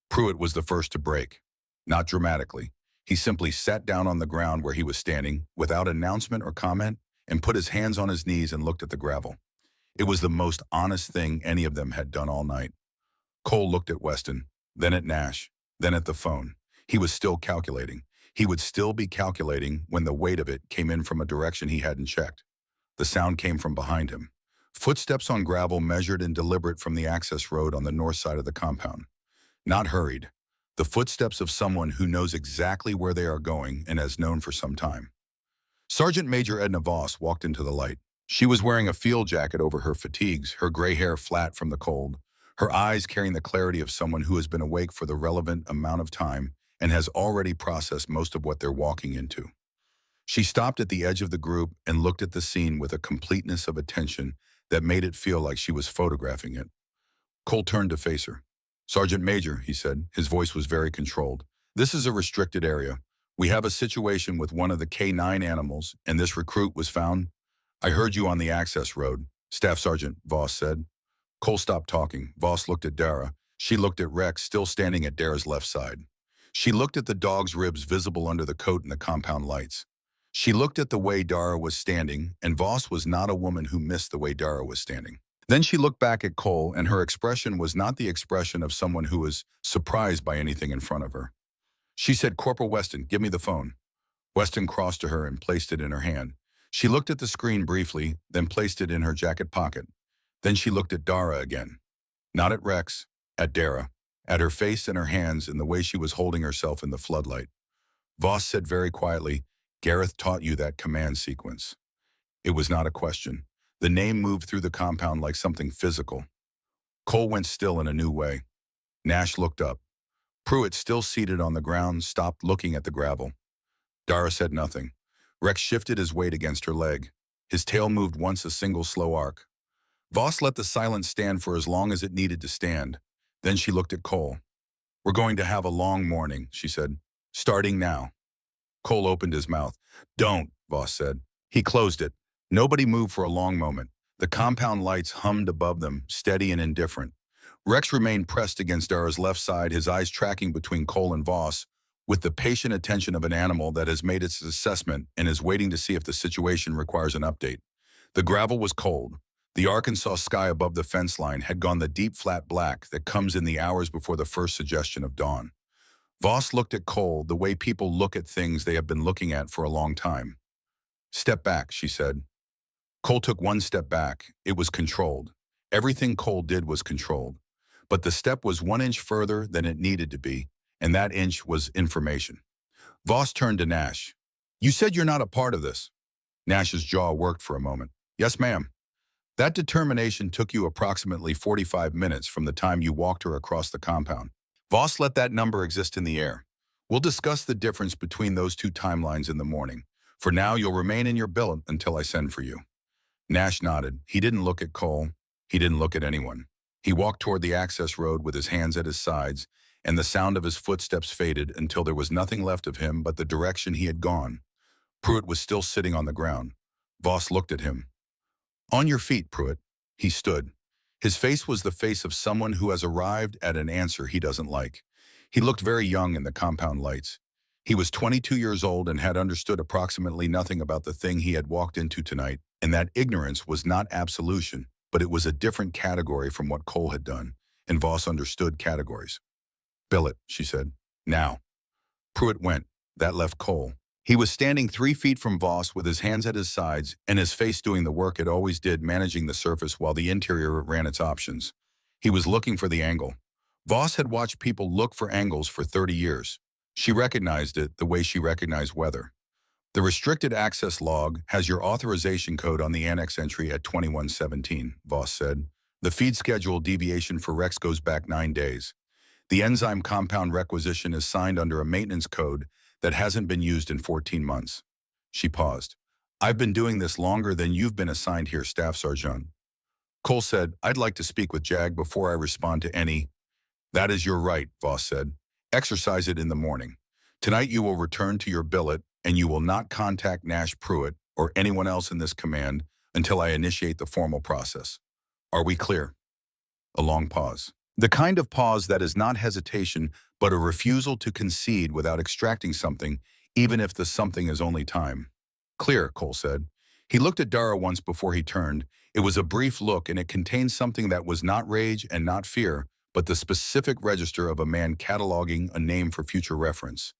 Pruitt was the first to break. Not dramatically. He simply sat down on the ground where he was standing, without announcement or comment, and put his hands on his knees and looked at the gravel. It was the most honest thing any of them had done all night. Cole looked at Weston, then at Nash, then at the phone. He was still calculating. He would still be calculating when the weight of it came in from a direction he hadn't checked. The sound came from behind him. Footsteps on gravel, measured and deliberate, from the access road on the north side of the compound. Not hurried. The footsteps of someone who knows exactly where they are going and has known for some time. Sergeant Major Edna Voss walked into the light. She was wearing a field jacket over her fatigues, her gray hair flat from the cold, her eyes carrying the clarity of someone who has been awake for the relevant amount of time and has already processed most of what they're walking into. She stopped at the edge of the group and looked at the scene with a completeness of attention that made it feel like she was photographing it. Cole turned to face her. "Sergeant Major," he said. His voice was very controlled. "This is a restricted area. We have a situation with one of the K9 animals, and this recruit was found." "I heard you on the access road," Staff Sergeant Voss said. Cole stopped talking. Voss looked at Dara. She looked at Rex, still standing at Dara's left side. She looked at the dog's ribs visible under the coat and the compound lights. She looked at the way Dara was standing, and Voss was not a woman who missed the way Dara was standing. Then she looked back at Cole, and her expression was not the expression of someone who was surprised by anything in front of her. She said, "Corporal Weston, give me the phone." Weston crossed to her and placed it in her hand. She looked at the screen briefly, then placed it in her jacket pocket. Then she looked at Dara again. Not at Rex, at Dara, at her face and her hands and the way she was holding herself in the floodlight. Voss said very quietly, "Gareth taught you that command sequence." It was not a question. The name moved through the compound like something physical. Cole went still in a new way. Nash looked up. Pruitt, still seated on the ground, stopped looking at the gravel. Dara said nothing. Rex shifted his weight against her leg. His tail moved once, a single slow arc. Voss let the silence stand for as long as it needed to stand. Then she looked at Cole. "We're going to have a long morning," she said. "Starting now." Cole opened his mouth. "Don't," Voss said. He closed it. Nobody moved for a long moment. The compound lights hummed above them, steady and indifferent. Rex remained pressed against Dara's left side, his eyes tracking between Cole and Voss, with the patient attention of an animal that has made its assessment and is waiting to see if the situation requires an update. The gravel was cold. The Arkansas sky above the fence line had gone the deep flat black that comes in the hours before the first suggestion of dawn. Voss looked at Cole the way people look at things they have been looking at for a long time. "Step back," she said. Cole took one step back. It was controlled. Everything Cole did was controlled. But the step was 1 inch further than it needed to be, and that inch was information. Voss turned to Nash. "You said you're not a part of this." Nash's jaw worked for a moment. "Yes, ma'am." "That determination took you approximately 45 minutes from the time you walked her across the compound." Voss let that number exist in the air. "We'll discuss the difference between those two timelines in the morning. For now, you'll remain in your billet until I send for you." Nash nodded. He didn't look at Cole. He didn't look at anyone. He walked toward the access road with his hands at his sides, and the sound of his footsteps faded until there was nothing left of him but the direction he had gone. Pruitt was still sitting on the ground. Voss looked at him. "On your feet, Pruitt." He stood. His face was the face of someone who has arrived at an answer he doesn't like. He looked very young in the compound lights. He was 22 years old and had understood approximately nothing about the thing he had walked into tonight, and that ignorance was not absolution, but it was a different category from what Cole had done, and Voss understood categories. "Billet," she said. "Now." Pruitt went. That left Cole. He was standing 3 feet from Voss with his hands at his sides and his face doing the work it always did, managing the surface while the interior ran its options. He was looking for the angle. Voss had watched people look for angles for 30 years. She recognized it the way she recognized weather. "The restricted access log has your authorization code on the annex entry at 2117, Voss said. The feed schedule deviation for Rex goes back 9 days. The enzyme compound requisition is signed under a maintenance code that hasn't been used in 14 months. She paused. I've been doing this longer than you've been assigned here, Staff Sergeant. Cole said, I'd like to speak with Jag before I respond to any. That is your right, Voss said. Exercise it in the morning. Tonight you will return to your billet and you will not contact Nash Pruitt or anyone else in this command until I initiate the formal process. Are we clear? A long pause. The kind of pause that is not hesitation, but a refusal to concede without extracting something, even if the something is only time. Clear, Cole said. He looked at Dara once before he turned. It was a brief look, and it contained something that was not rage and not fear, but the specific register of a man cataloging a name for future reference.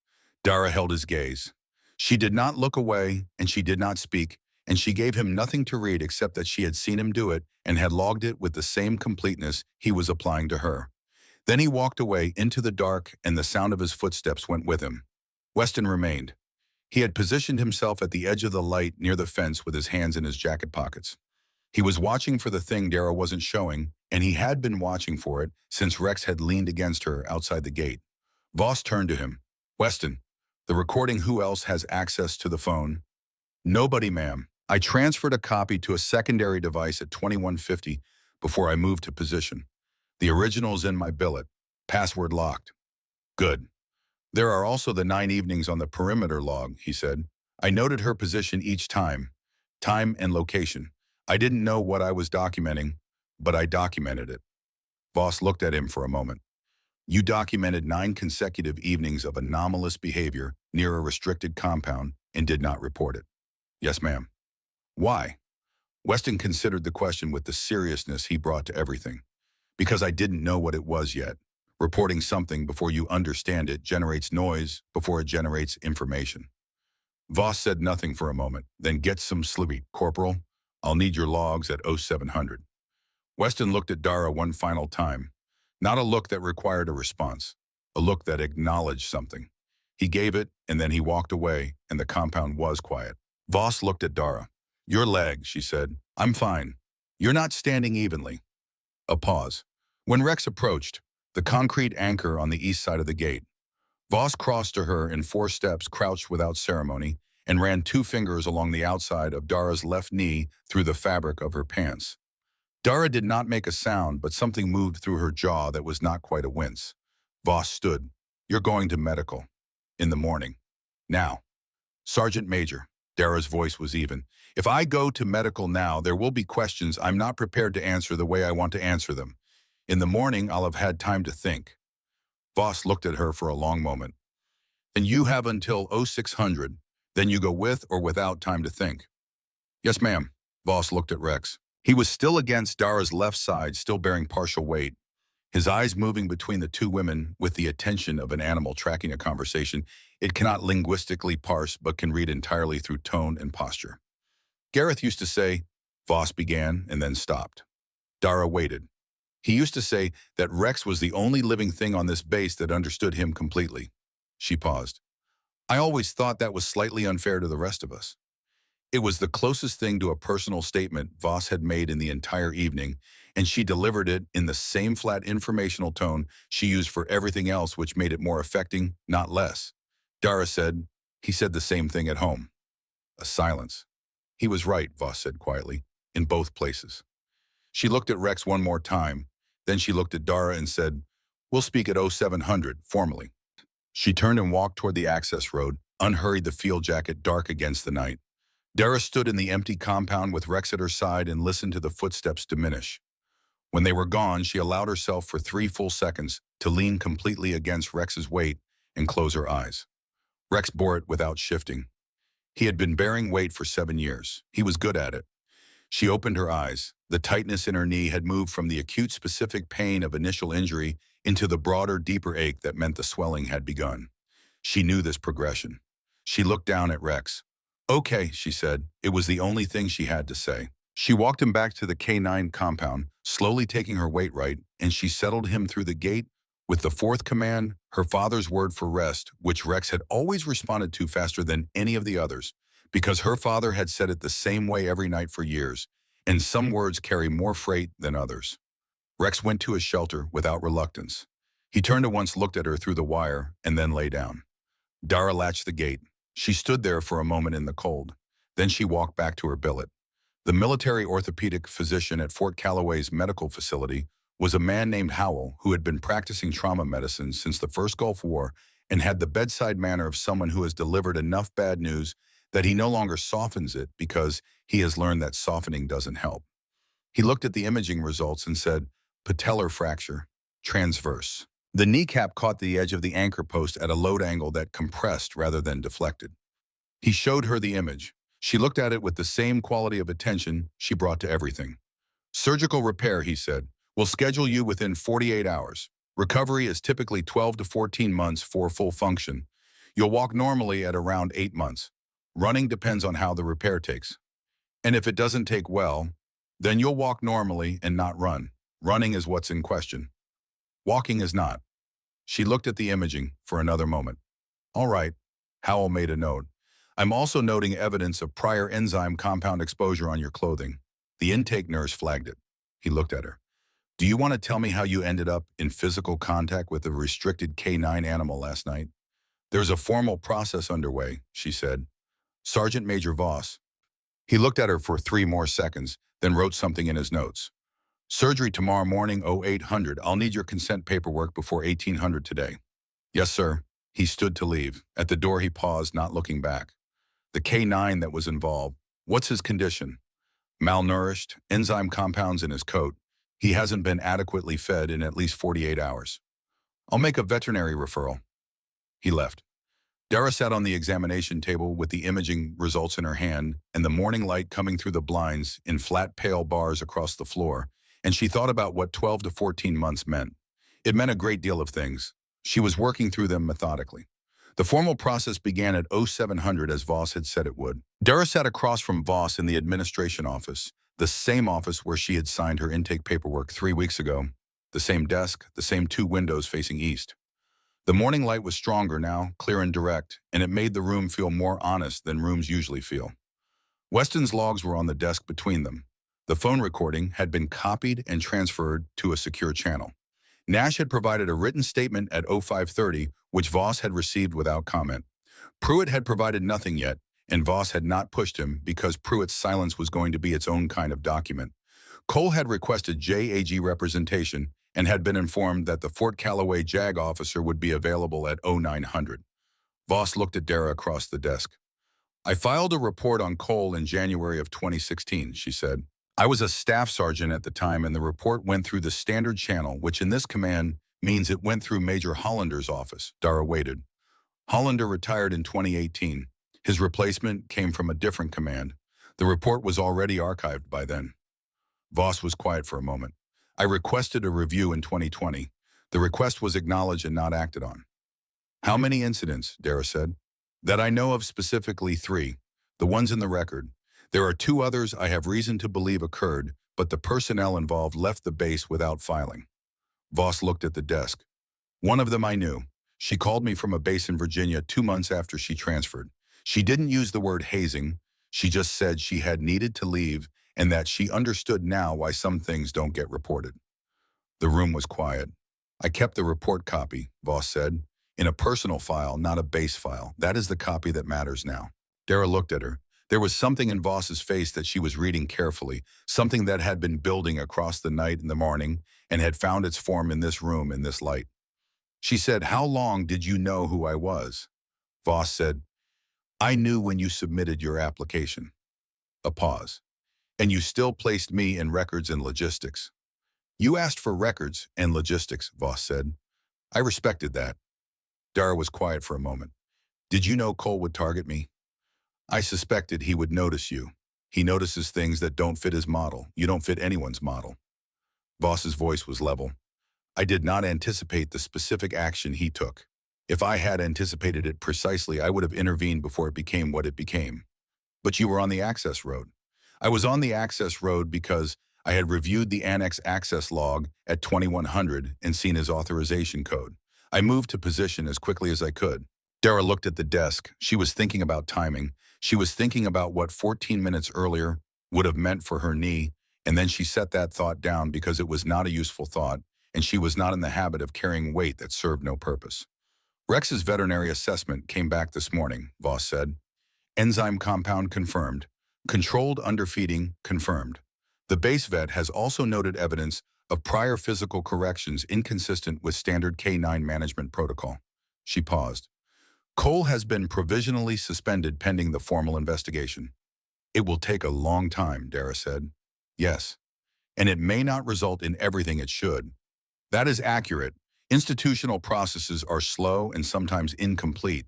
Dara held his gaze. She did not look away, and she did not speak, and she gave him nothing to read except that she had seen him do it and had logged it with the same completeness he was applying to her. Then he walked away into the dark, and the sound of his footsteps went with him. Weston remained. He had positioned himself at the edge of the light near the fence with his hands in his jacket pockets. He was watching for the thing Dara wasn't showing, and he had been watching for it since Rex had leaned against her outside the gate. Voss turned to him. Weston, the recording, who else has access to the phone? Nobody, ma'am. I transferred a copy to a secondary device at 2150 before I moved to position. The original is in my billet. Password locked. Good. There are also the 9 evenings on the perimeter log, he said. I noted her position each time and location. I didn't know what I was documenting, but I documented it. Voss looked at him for a moment. You documented 9 consecutive evenings of anomalous behavior near a restricted compound and did not report it. Yes, ma'am. Why? Weston considered the question with the seriousness he brought to everything. Because I didn't know what it was yet. Reporting something before you understand it generates noise before it generates information. Voss said nothing for a moment, then get some sleep, Corporal. I'll need your logs at 0700. Weston looked at Dara one final time. Not a look that required a response. A look that acknowledged something. He gave it, and then he walked away, and the compound was quiet. Voss looked at Dara. Your leg, she said. I'm fine. You're not standing evenly. A pause. When Rex approached, the concrete anchor on the east side of the gate, Voss crossed to her in 4 steps, crouched without ceremony, and ran 2 fingers along the outside of Dara's left knee through the fabric of her pants. Dara did not make a sound, but something moved through her jaw that was not quite a wince. Voss stood. You're going to medical. In the morning. Now. Sergeant Major. Dara's voice was even. If I go to medical now, there will be questions I'm not prepared to answer the way I want to answer them. In the morning, I'll have had time to think. Voss looked at her for a long moment. And you have until 0600, then you go with or without time to think. Yes, ma'am. Voss looked at Rex. He was still against Dara's left side, still bearing partial weight, his eyes moving between the 2 women with the attention of an animal tracking a conversation it cannot linguistically parse but can read entirely through tone and posture. Gareth used to say, Voss began and then stopped. Dara waited. He used to say that Rex was the only living thing on this base that understood him completely. She paused. I always thought that was slightly unfair to the rest of us. It was the closest thing to a personal statement Voss had made in the entire evening, and she delivered it in the same flat informational tone she used for everything else, which made it more affecting, not less. Dara said, he said the same thing at home. A silence. He was right, Voss said quietly, in both places. She looked at Rex one more time, then she looked at Dara and said, we'll speak at 0700, formally. She turned and walked toward the access road, unhurried, the field jacket dark against the night. Dara stood in the empty compound with Rex at her side and listened to the footsteps diminish. When they were gone, she allowed herself for 3 full seconds to lean completely against Rex's weight and close her eyes. Rex bore it without shifting. He had been bearing weight for 7 years. He was good at it. She opened her eyes. The tightness in her knee had moved from the acute specific pain of initial injury into the broader, deeper ache that meant the swelling had begun. She knew this progression. She looked down at Rex. Okay, she said. It was the only thing she had to say. She walked him back to the K9 compound, slowly taking her weight right, and she settled him through the gate with the 4th command, her father's word for rest, which Rex had always responded to faster than any of the others, because her father had said it the same way every night for years, and some words carry more freight than others. Rex went to his shelter without reluctance. He turned and once looked at her through the wire and then lay down. Dara latched the gate. She stood there for a moment in the cold. Then she walked back to her billet. The military orthopedic physician at Fort Calloway's medical facility was a man named Howell who had been practicing trauma medicine since the first Gulf War and had the bedside manner of someone who has delivered enough bad news that he no longer softens it because he has learned that softening doesn't help. He looked at the imaging results and said, patellar fracture, transverse. The kneecap caught the edge of the anchor post at a load angle that compressed rather than deflected. He showed her the image. She looked at it with the same quality of attention she brought to everything. Surgical repair, he said. We'll schedule you within 48 hours. Recovery is typically 12 to 14 months for full function. You'll walk normally at around 8 months. Running depends on how the repair takes. And if it doesn't take well, then you'll walk normally and not run. Running is what's in question. Walking is not. She looked at the imaging for another moment. All right, Howell made a note. I'm also noting evidence of prior enzyme compound exposure on your clothing. The intake nurse flagged it. He looked at her. Do you want to tell me how you ended up in physical contact with a restricted K9 animal last night? There's a formal process underway, she said. Sergeant Major Voss. He looked at her for 3 more seconds, then wrote something in his notes. Surgery tomorrow morning, 0800. I'll need your consent paperwork before 1800 today. Yes, sir. He stood to leave. At the door he paused, not looking back. The K9 that was involved. What's his condition? Malnourished, enzyme compounds in his coat. He hasn't been adequately fed in at least 48 hours. I'll make a veterinary referral. He left. Dara sat on the examination table with the imaging results in her hand and the morning light coming through the blinds in flat pale bars across the floor, and she thought about what 12 to 14 months meant. It meant a great deal of things. She was working through them methodically. The formal process began at 0700 as Voss had said it would. Dara sat across from Voss in the administration office, the same office where she had signed her intake paperwork 3 weeks ago. The same desk, the same 2 windows facing east. The morning light was stronger now, clear and direct, and it made the room feel more honest than rooms usually feel. Weston's logs were on the desk between them. The phone recording had been copied and transferred to a secure channel. Nash had provided a written statement at 0530, which Voss had received without comment. Pruitt had provided nothing yet, and Voss had not pushed him because Pruitt's silence was going to be its own kind of document. Cole had requested JAG representation and had been informed that the Fort Calloway JAG officer would be available at 0900. Voss looked at Dara across the desk. I filed a report on Cole in January of 2016, she said. I was a staff sergeant at the time, and the report went through the standard channel, which in this command means it went through Major Hollander's office. Dara waited. Hollander retired in 2018. His replacement came from a different command. The report was already archived by then. Voss was quiet for a moment. I requested a review in 2020. The request was acknowledged and not acted on. How many incidents, Dara said? That I know of specifically 3, the ones in the record. There are 2 others I have reason to believe occurred, but the personnel involved left the base without filing. Voss looked at the desk. One of them I knew. She called me from a base in Virginia 2 months after she transferred. She didn't use the word hazing. She just said she had needed to leave and that she understood now why some things don't get reported. The room was quiet. I kept the report copy, Voss said, in a personal file, not a base file. That is the copy that matters now. Dara looked at her. There was something in Voss's face that she was reading carefully, something that had been building across the night and the morning and had found its form in this room, in this light. She said, how long did you know who I was? Voss said, I knew when you submitted your application. A pause. And you still placed me in records and logistics. You asked for records and logistics, Voss said. I respected that. Dara was quiet for a moment. Did you know Cole would target me? I suspected he would notice you. He notices things that don't fit his model. You don't fit anyone's model. Voss's voice was level. I did not anticipate the specific action he took. If I had anticipated it precisely, I would have intervened before it became what it became. But you were on the access road. I was on the access road because I had reviewed the annex access log at 2100 and seen his authorization code. I moved to position as quickly as I could. Dara looked at the desk. She was thinking about timing. She was thinking about what 14 minutes earlier would have meant for her knee And then she set that thought down because it was not a useful thought, and she was not in the habit of carrying weight that served no purpose. Rex's veterinary assessment came back this morning, Voss said. Enzyme compound confirmed. Controlled underfeeding confirmed. The base vet has also noted evidence of prior physical corrections inconsistent with standard K9 management protocol. She paused. Cole has been provisionally suspended pending the formal investigation. It will take a long time, Dara said. Yes, and it may not result in everything it should. That is accurate. Institutional processes are slow and sometimes incomplete.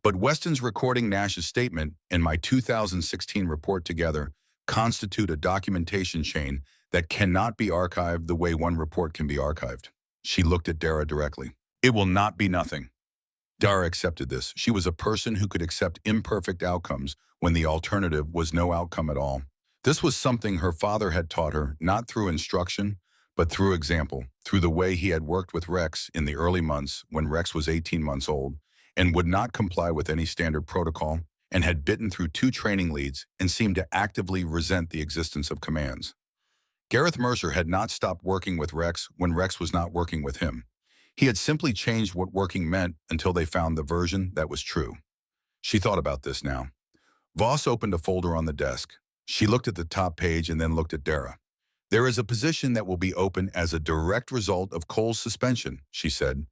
But Weston's recording Nash's statement and my 2016 report together constitute a documentation chain that cannot be archived the way one report can be archived. She looked at Dara directly. It will not be nothing. Dara accepted this. She was a person who could accept imperfect outcomes when the alternative was no outcome at all. This was something her father had taught her, not through instruction, but through example, through the way he had worked with Rex in the early months when Rex was 18 months old and would not comply with any standard protocol and had bitten through 2 training leads and seemed to actively resent the existence of commands. Gareth Mercer had not stopped working with Rex when Rex was not working with him. He had simply changed what working meant until they found the version that was true. She thought about this now. Voss opened a folder on the desk. She looked at the top page and then looked at Dara. There is a position that will be open as a direct result of Cole's suspension, she said.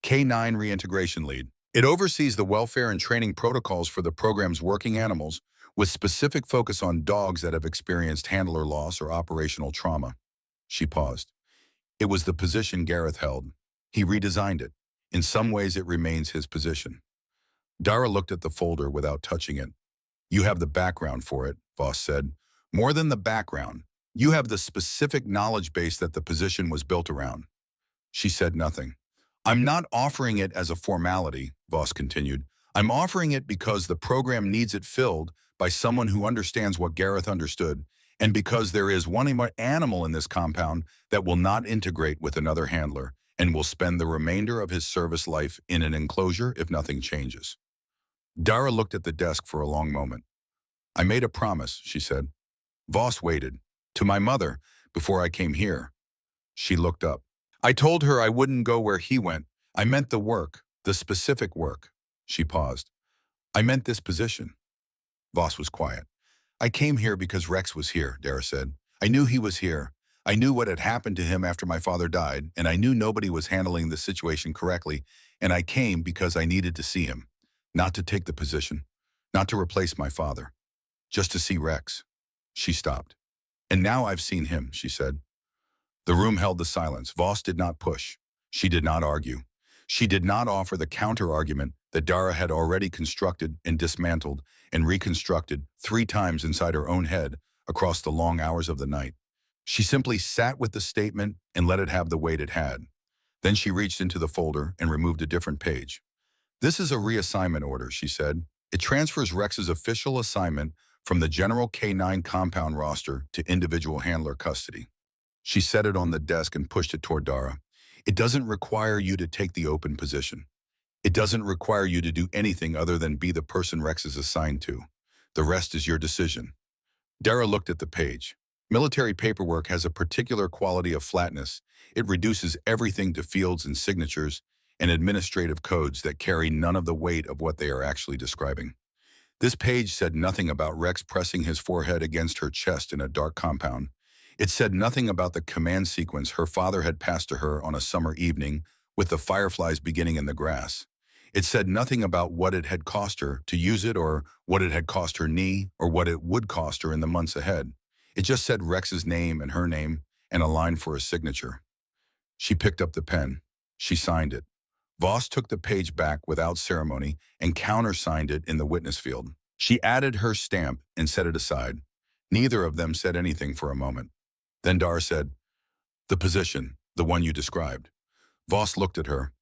K9 Reintegration Lead. It oversees the welfare and training protocols for the program's working animals, with specific focus on dogs that have experienced handler loss or operational trauma. She paused. It was the position Gareth held. He redesigned it. In some ways, it remains his position. Dara looked at the folder without touching it. You have the background for it, Voss said. More than the background. You have the specific knowledge base that the position was built around. She said nothing. I'm not offering it as a formality, Voss continued. I'm offering it because the program needs it filled by someone who understands what Gareth understood, and because there is one animal in this compound that will not integrate with another handler and will spend the remainder of his service life in an enclosure if nothing changes. Dara looked at the desk for a long moment. I made a promise, she said. Voss waited. To my mother, before I came here. She looked up. I told her I wouldn't go where he went. I meant the work, the specific work. She paused. I meant this position. Voss was quiet. I came here because Rex was here, Dara said. I knew he was here. I knew what had happened to him after my father died, and I knew nobody was handling the situation correctly, and I came because I needed to see him. Not to take the position, not to replace my father, just to see Rex. She stopped. And now I've seen him, she said. The room held the silence. Voss did not push. She did not argue. She did not offer the counter-argument that Dara had already constructed and dismantled and reconstructed 3 times inside her own head across the long hours of the night. She simply sat with the statement and let it have the weight it had. Then she reached into the folder and removed a different page. This is a reassignment order, she said. It transfers Rex's official assignment from the general K9 compound roster to individual handler custody. She set it on the desk and pushed it toward Dara. It doesn't require you to take the open position. It doesn't require you to do anything other than be the person Rex is assigned to. The rest is your decision. Dara looked at the page. Military paperwork has a particular quality of flatness. It reduces everything to fields and signatures and administrative codes that carry none of the weight of what they are actually describing. This page said nothing about Rex pressing his forehead against her chest in a dark compound. It said nothing about the command sequence her father had passed to her on a summer evening with the fireflies beginning in the grass. It said nothing about what it had cost her to use it or what it had cost her knee or what it would cost her in the months ahead. It just said Rex's name and her name and a line for a signature. She picked up the pen. She signed it. Voss took the page back without ceremony and countersigned it in the witness field. She added her stamp and set it aside. Neither of them said anything for a moment. Then Dara said, the position, the one you described. Voss looked at her.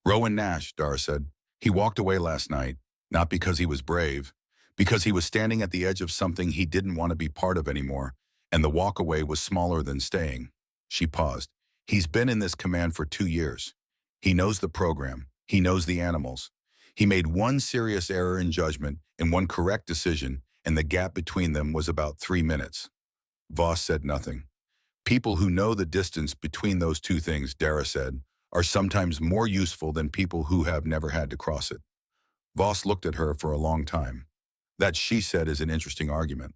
Rowan Nash, Dara said. He walked away last night, not because he was brave, because he was standing at the edge of something he didn't want to be part of anymore, and the walk away was smaller than staying. She paused. He's been in this command for 2 years. He knows the program. He knows the animals. He made one serious error in judgment and one correct decision, and the gap between them was about 3 minutes. Voss said nothing. People who know the distance between those two things, Dara said, are sometimes more useful than people who have never had to cross it. Voss looked at her for a long time. That, she said, is an interesting argument.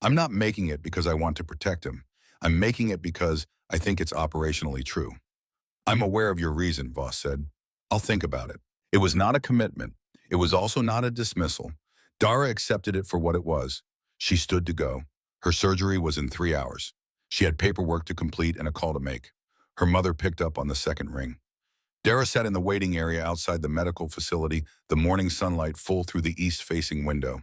I'm not making it because I want to protect him. I'm making it because I think it's operationally true. I'm aware of your reason, Voss said. I'll think about it. It was not a commitment. It was also not a dismissal. Dara accepted it for what it was. She stood to go. Her surgery was in 3 hours. She had paperwork to complete and a call to make. Her mother picked up on the second ring. Dara sat in the waiting area outside the medical facility, the morning sunlight full through the east-facing window.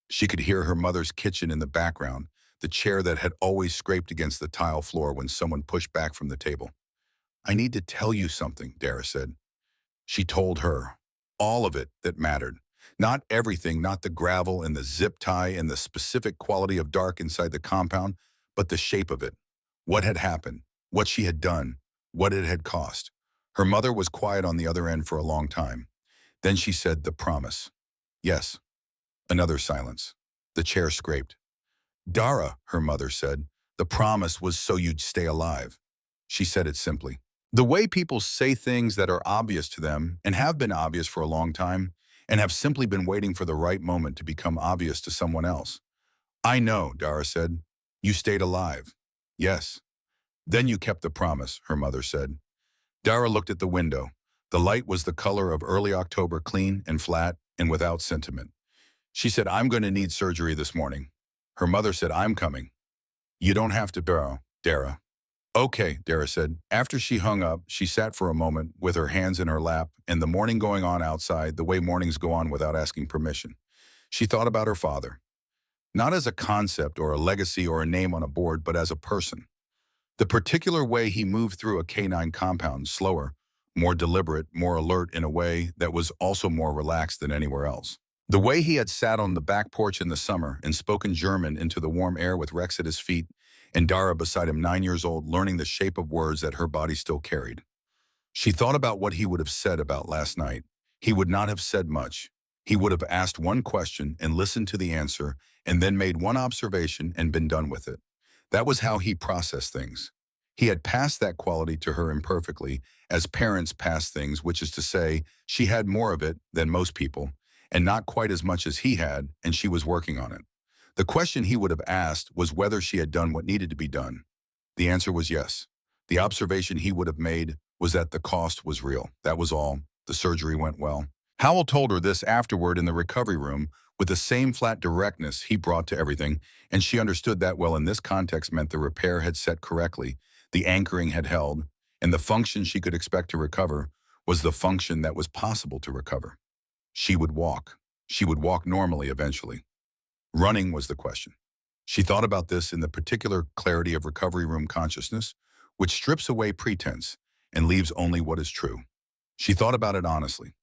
She could hear her mother's kitchen in the background, the chair that had always scraped against the tile floor when someone pushed back from the table. I need to tell you something, Dara said. She told her. All of it that mattered. Not everything, not the gravel and the zip tie and the specific quality of dark inside the compound, but the shape of it. What had happened, what she had done, what it had cost. Her mother was quiet on the other end for a long time. Then she said, the promise. Yes. Another silence. The chair scraped. Dara, her mother said, the promise was so you'd stay alive. She said it simply. The way people say things that are obvious to them and have been obvious for a long time and have simply been waiting for the right moment to become obvious to someone else. I know, Dara said. You stayed alive. Yes. Then you kept the promise, her mother said. Dara looked at the window. The light was the color of early October, clean and flat and without sentiment. She said, I'm going to need surgery this morning. Her mother said, I'm coming. You don't have to, Dara. Okay, Dara said. After she hung up, she sat for a moment with her hands in her lap and the morning going on outside the way mornings go on without asking permission. She thought about her father. Not as a concept or a legacy or a name on a board, but as a person. The particular way he moved through a canine compound, slower, more deliberate, more alert in a way that was also more relaxed than anywhere else. The way he had sat on the back porch in the summer and spoken German into the warm air with Rex at his feet and Dara beside him, 9 years old, learning the shape of words that her body still carried. She thought about what he would have said about last night. He would not have said much. He would have asked one question and listened to the answer and then made one observation and been done with it. That was how he processed things. He had passed that quality to her imperfectly, as parents pass things, which is to say, she had more of it than most people, and not quite as much as he had, and she was working on it. The question he would have asked was whether she had done what needed to be done. The answer was yes. The observation he would have made was that the cost was real. That was all. The surgery went well. Howell told her this afterward in the recovery room with the same flat directness he brought to everything, and she understood that well in this context meant the repair had set correctly, the anchoring had held, and the function she could expect to recover was the function that was possible to recover. She would walk. She would walk normally eventually. Running was the question. She thought about this in the particular clarity of recovery room consciousness, which strips away pretense and leaves only what is true. She thought about it honestly.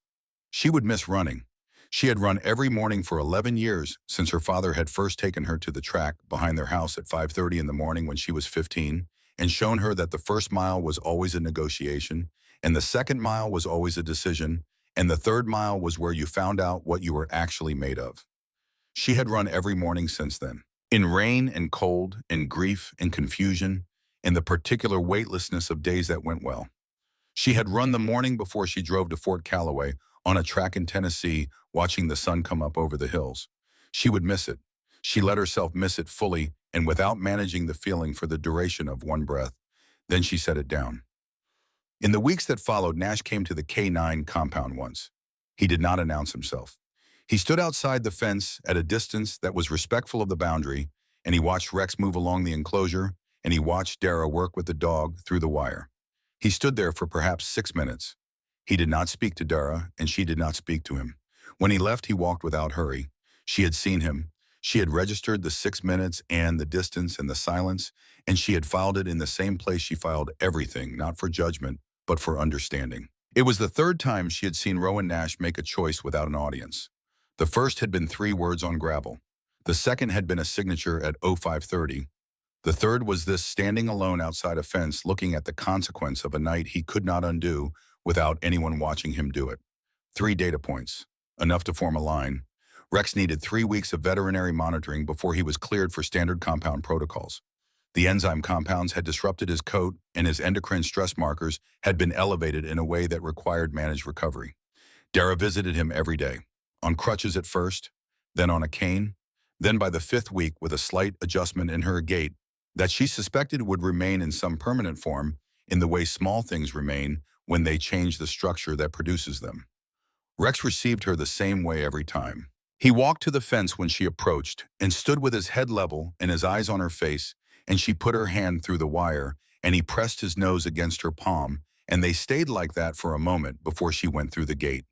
She would miss running. She had run every morning for 11 years since her father had first taken her to the track behind their house at 5:30 in the morning when she was 15 and shown her that the first mile was always a negotiation, and the second mile was always a decision, and the third mile was where you found out what you were actually made of. She had run every morning since then, in rain and cold, in grief and confusion, in the particular weightlessness of days that went well. She had run the morning before she drove to Fort Calloway on a track in Tennessee, watching the sun come up over the hills. She would miss it. She let herself miss it fully and without managing the feeling for the duration of one breath. Then she set it down. In the weeks that followed, Nash came to the K9 compound once. He did not announce himself. He stood outside the fence at a distance that was respectful of the boundary, and he watched Rex move along the enclosure, and he watched Dara work with the dog through the wire. He stood there for perhaps 6 minutes. He did not speak to Dara, and she did not speak to him. When he left, he walked without hurry. She had seen him. She had registered the 6 minutes and the distance and the silence, and she had filed it in the same place she filed everything, not for judgment, but for understanding. It was the third time she had seen Rowan Nash make a choice without an audience. The first had been 3 words on gravel. The second had been a signature at 05:30. The third was this standing alone outside a fence looking at the consequence of a night he could not undo without anyone watching him do it. 3 data points, enough to form a line. Rex needed 3 weeks of veterinary monitoring before he was cleared for standard compound protocols. The enzyme compounds had disrupted his coat, and his endocrine stress markers had been elevated in a way that required managed recovery. Dara visited him every day, on crutches at first, then on a cane, then by the fifth week with a slight adjustment in her gait that she suspected would remain in some permanent form in the way small things remain when they change the structure that produces them. Rex received her the same way every time. He walked to the fence when she approached and stood with his head level and his eyes on her face, and she put her hand through the wire, and he pressed his nose against her palm, and they stayed like that for a moment before she went through the gate.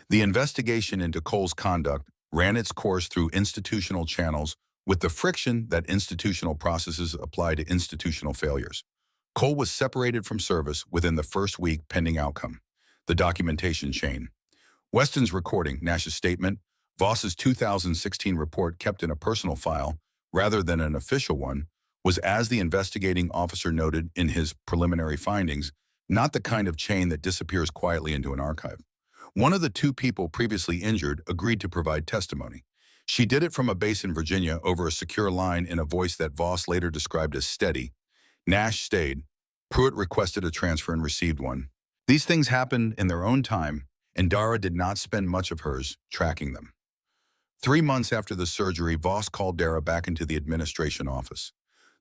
The investigation into Cole's conduct ran its course through institutional channels with the friction that institutional processes apply to institutional failures. Cole was separated from service within the first week pending outcome. The documentation chain. Weston's recording, Nash's statement, Voss's 2016 report kept in a personal file, rather than an official one, was, as the investigating officer noted in his preliminary findings, not the kind of chain that disappears quietly into an archive. One of the two people previously injured agreed to provide testimony. She did it from a base in Virginia over a secure line in a voice that Voss later described as steady. Nash stayed. Pruitt requested a transfer and received one. These things happened in their own time, and Dara did not spend much of hers tracking them. 3 months after the surgery, Voss called Dara back into the administration office.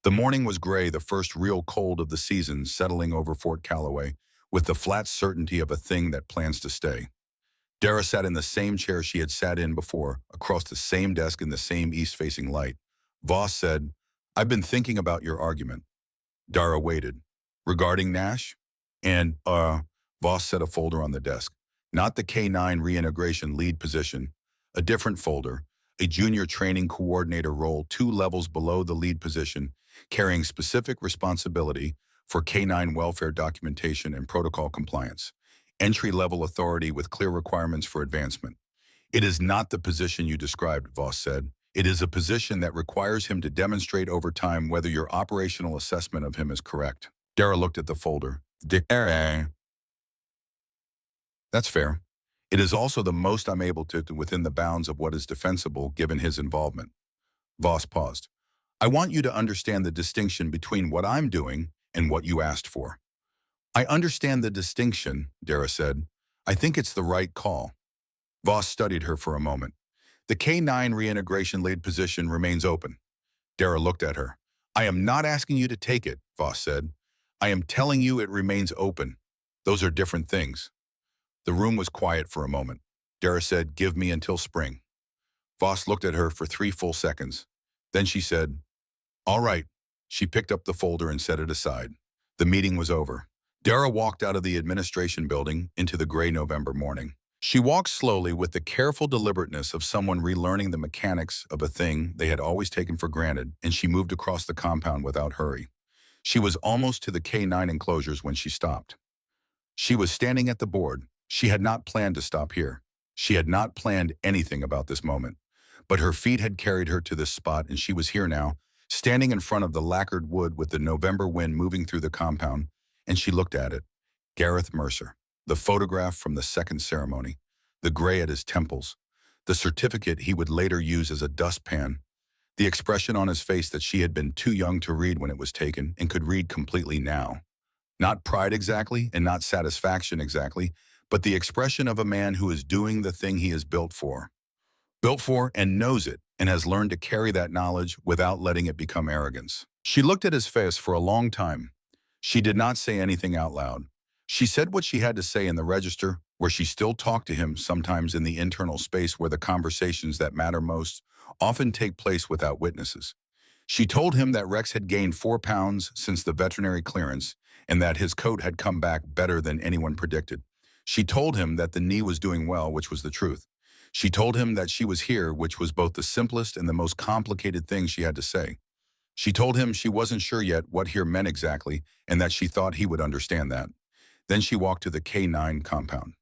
The morning was gray, the first real cold of the season settling over Fort Calloway, with the flat certainty of a thing that plans to stay. Dara sat in the same chair she had sat in before, across the same desk in the same east-facing light. Voss said, "I've been thinking about your argument." Dara waited. "Regarding Nash?" Voss set a folder on the desk. Not the K9 reintegration lead position, a different folder, a junior training coordinator role 2 levels below the lead position, carrying specific responsibility for K9 welfare documentation and protocol compliance. Entry-level authority with clear requirements for advancement. "It is not the position you described," Voss said. "It is a position that requires him to demonstrate over time whether your operational assessment of him is correct." Dara looked at the folder. "That's fair. It is also the most I'm able to within the bounds of what is defensible given his involvement." Voss paused. "I want you to understand the distinction between what I'm doing and what you asked for." "I understand the distinction," Dara said. "I think it's the right call." Voss studied her for a moment. "The K9 reintegration lead position remains open." Dara looked at her. "I am not asking you to take it," Voss said. "I am telling you it remains open. Those are different things." The room was quiet for a moment. Dara said, "Give me until spring." Voss looked at her for 3 full seconds. Then she said, "All right." She picked up the folder and set it aside. The meeting was over. Dara walked out of the administration building into the gray November morning. She walked slowly with the careful deliberateness of someone relearning the mechanics of a thing they had always taken for granted, and she moved across the compound without hurry. She was almost to the K9 enclosures when she stopped. She was standing at the board. She had not planned to stop here. She had not planned anything about this moment. But her feet had carried her to this spot, and she was here now, standing in front of the lacquered wood with the November wind moving through the compound, and she looked at it. Gareth Mercer, the photograph from the second ceremony, the gray at his temples, the certificate he would later use as a dustpan, the expression on his face that she had been too young to read when it was taken and could read completely now. Not pride exactly, and not satisfaction exactly, but the expression of a man who is doing the thing he is built for. Built for and knows it, and has learned to carry that knowledge without letting it become arrogance. She looked at his face for a long time. She did not say anything out loud. She said what she had to say in the register, where she still talked to him, sometimes in the internal space where the conversations that matter most often take place without witnesses. She told him that Rex had gained 4 pounds since the veterinary clearance, and that his coat had come back better than anyone predicted. She told him that the knee was doing well, which was the truth. She told him that she was here, which was both the simplest and the most complicated thing she had to say. She told him she wasn't sure yet what here meant exactly, and that she thought he would understand that. Then she walked to the K9 compound.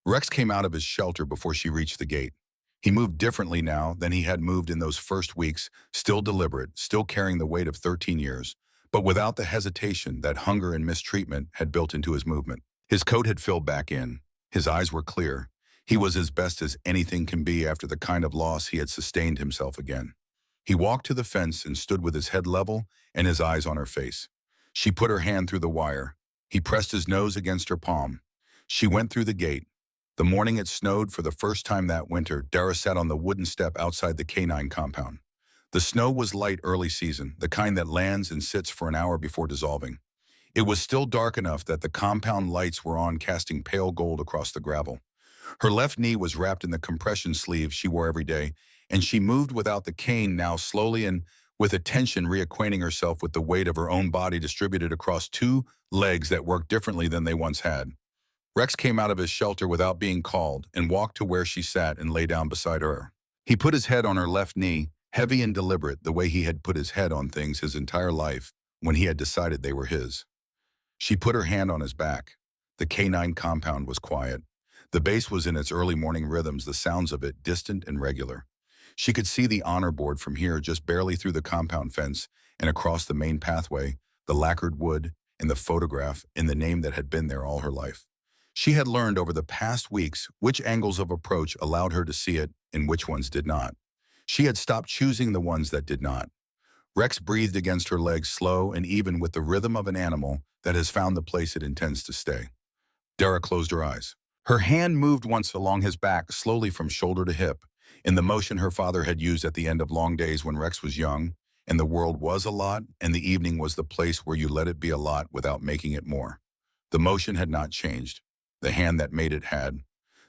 Rex came out of his shelter before she reached the gate. He moved differently now than he had moved in those first weeks, still deliberate, still carrying the weight of 13 years, but without the hesitation that hunger and mistreatment had built into his movement. His coat had filled back in. His eyes were clear. He was as best as anything can be after the kind of loss he had sustained himself again. He walked to the fence and stood with his head level and his eyes on her face. She put her hand through the wire. He pressed his nose against her palm. She went through the gate. The morning it snowed for the first time that winter, Dara sat on the wooden step outside the canine compound. The snow was light early season, the kind that lands and sits for an hour before dissolving. It was still dark enough that the compound lights were on, casting pale gold across the gravel. Her left knee was wrapped in the compression sleeve she wore every day, and she moved without the cane now, slowly and with attention, reacquainting herself with the weight of her own body distributed across two legs that worked differently than they once had. Rex came out of his shelter without being called and walked to where she sat and lay down beside her. He put his head on her left knee, heavy and deliberate, the way he had put his head on things his entire life when he had decided they were his. She put her hand on his back. The canine compound was quiet. The bass was in its early morning rhythms, the sounds of it distant and regular. She could see the honor board from here, just barely through the compound fence and across the main pathway, the lacquered wood and the photograph and the name that had been there all her life. She had learned over the past weeks which angles of approach allowed her to see it and which ones did not. She had stopped choosing the ones that did not. Rex breathed against her legs, slow and even, with the rhythm of an animal that has found the place it intends to stay. Dara closed her eyes. Her hand moved once along his back, slowly from shoulder to hip, in the motion her father had used at the end of long days when Rex was young, and the world was a lot, and the evening was the place where you let it be a lot without making it more. The motion had not changed. The hand that made it had.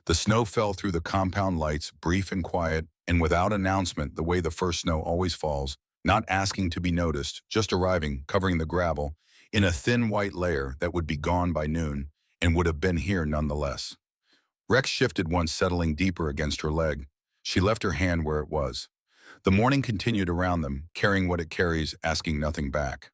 The snow fell through the compound lights, brief and quiet, and without announcement, the way the first snow always falls, not asking to be noticed, just arriving, covering the gravel, in a thin white layer that would be gone by noon, and would have been here nonetheless. Rex shifted once, settling deeper against her leg. She left her hand where it was. The morning continued around them, carrying what it carries, asking nothing back.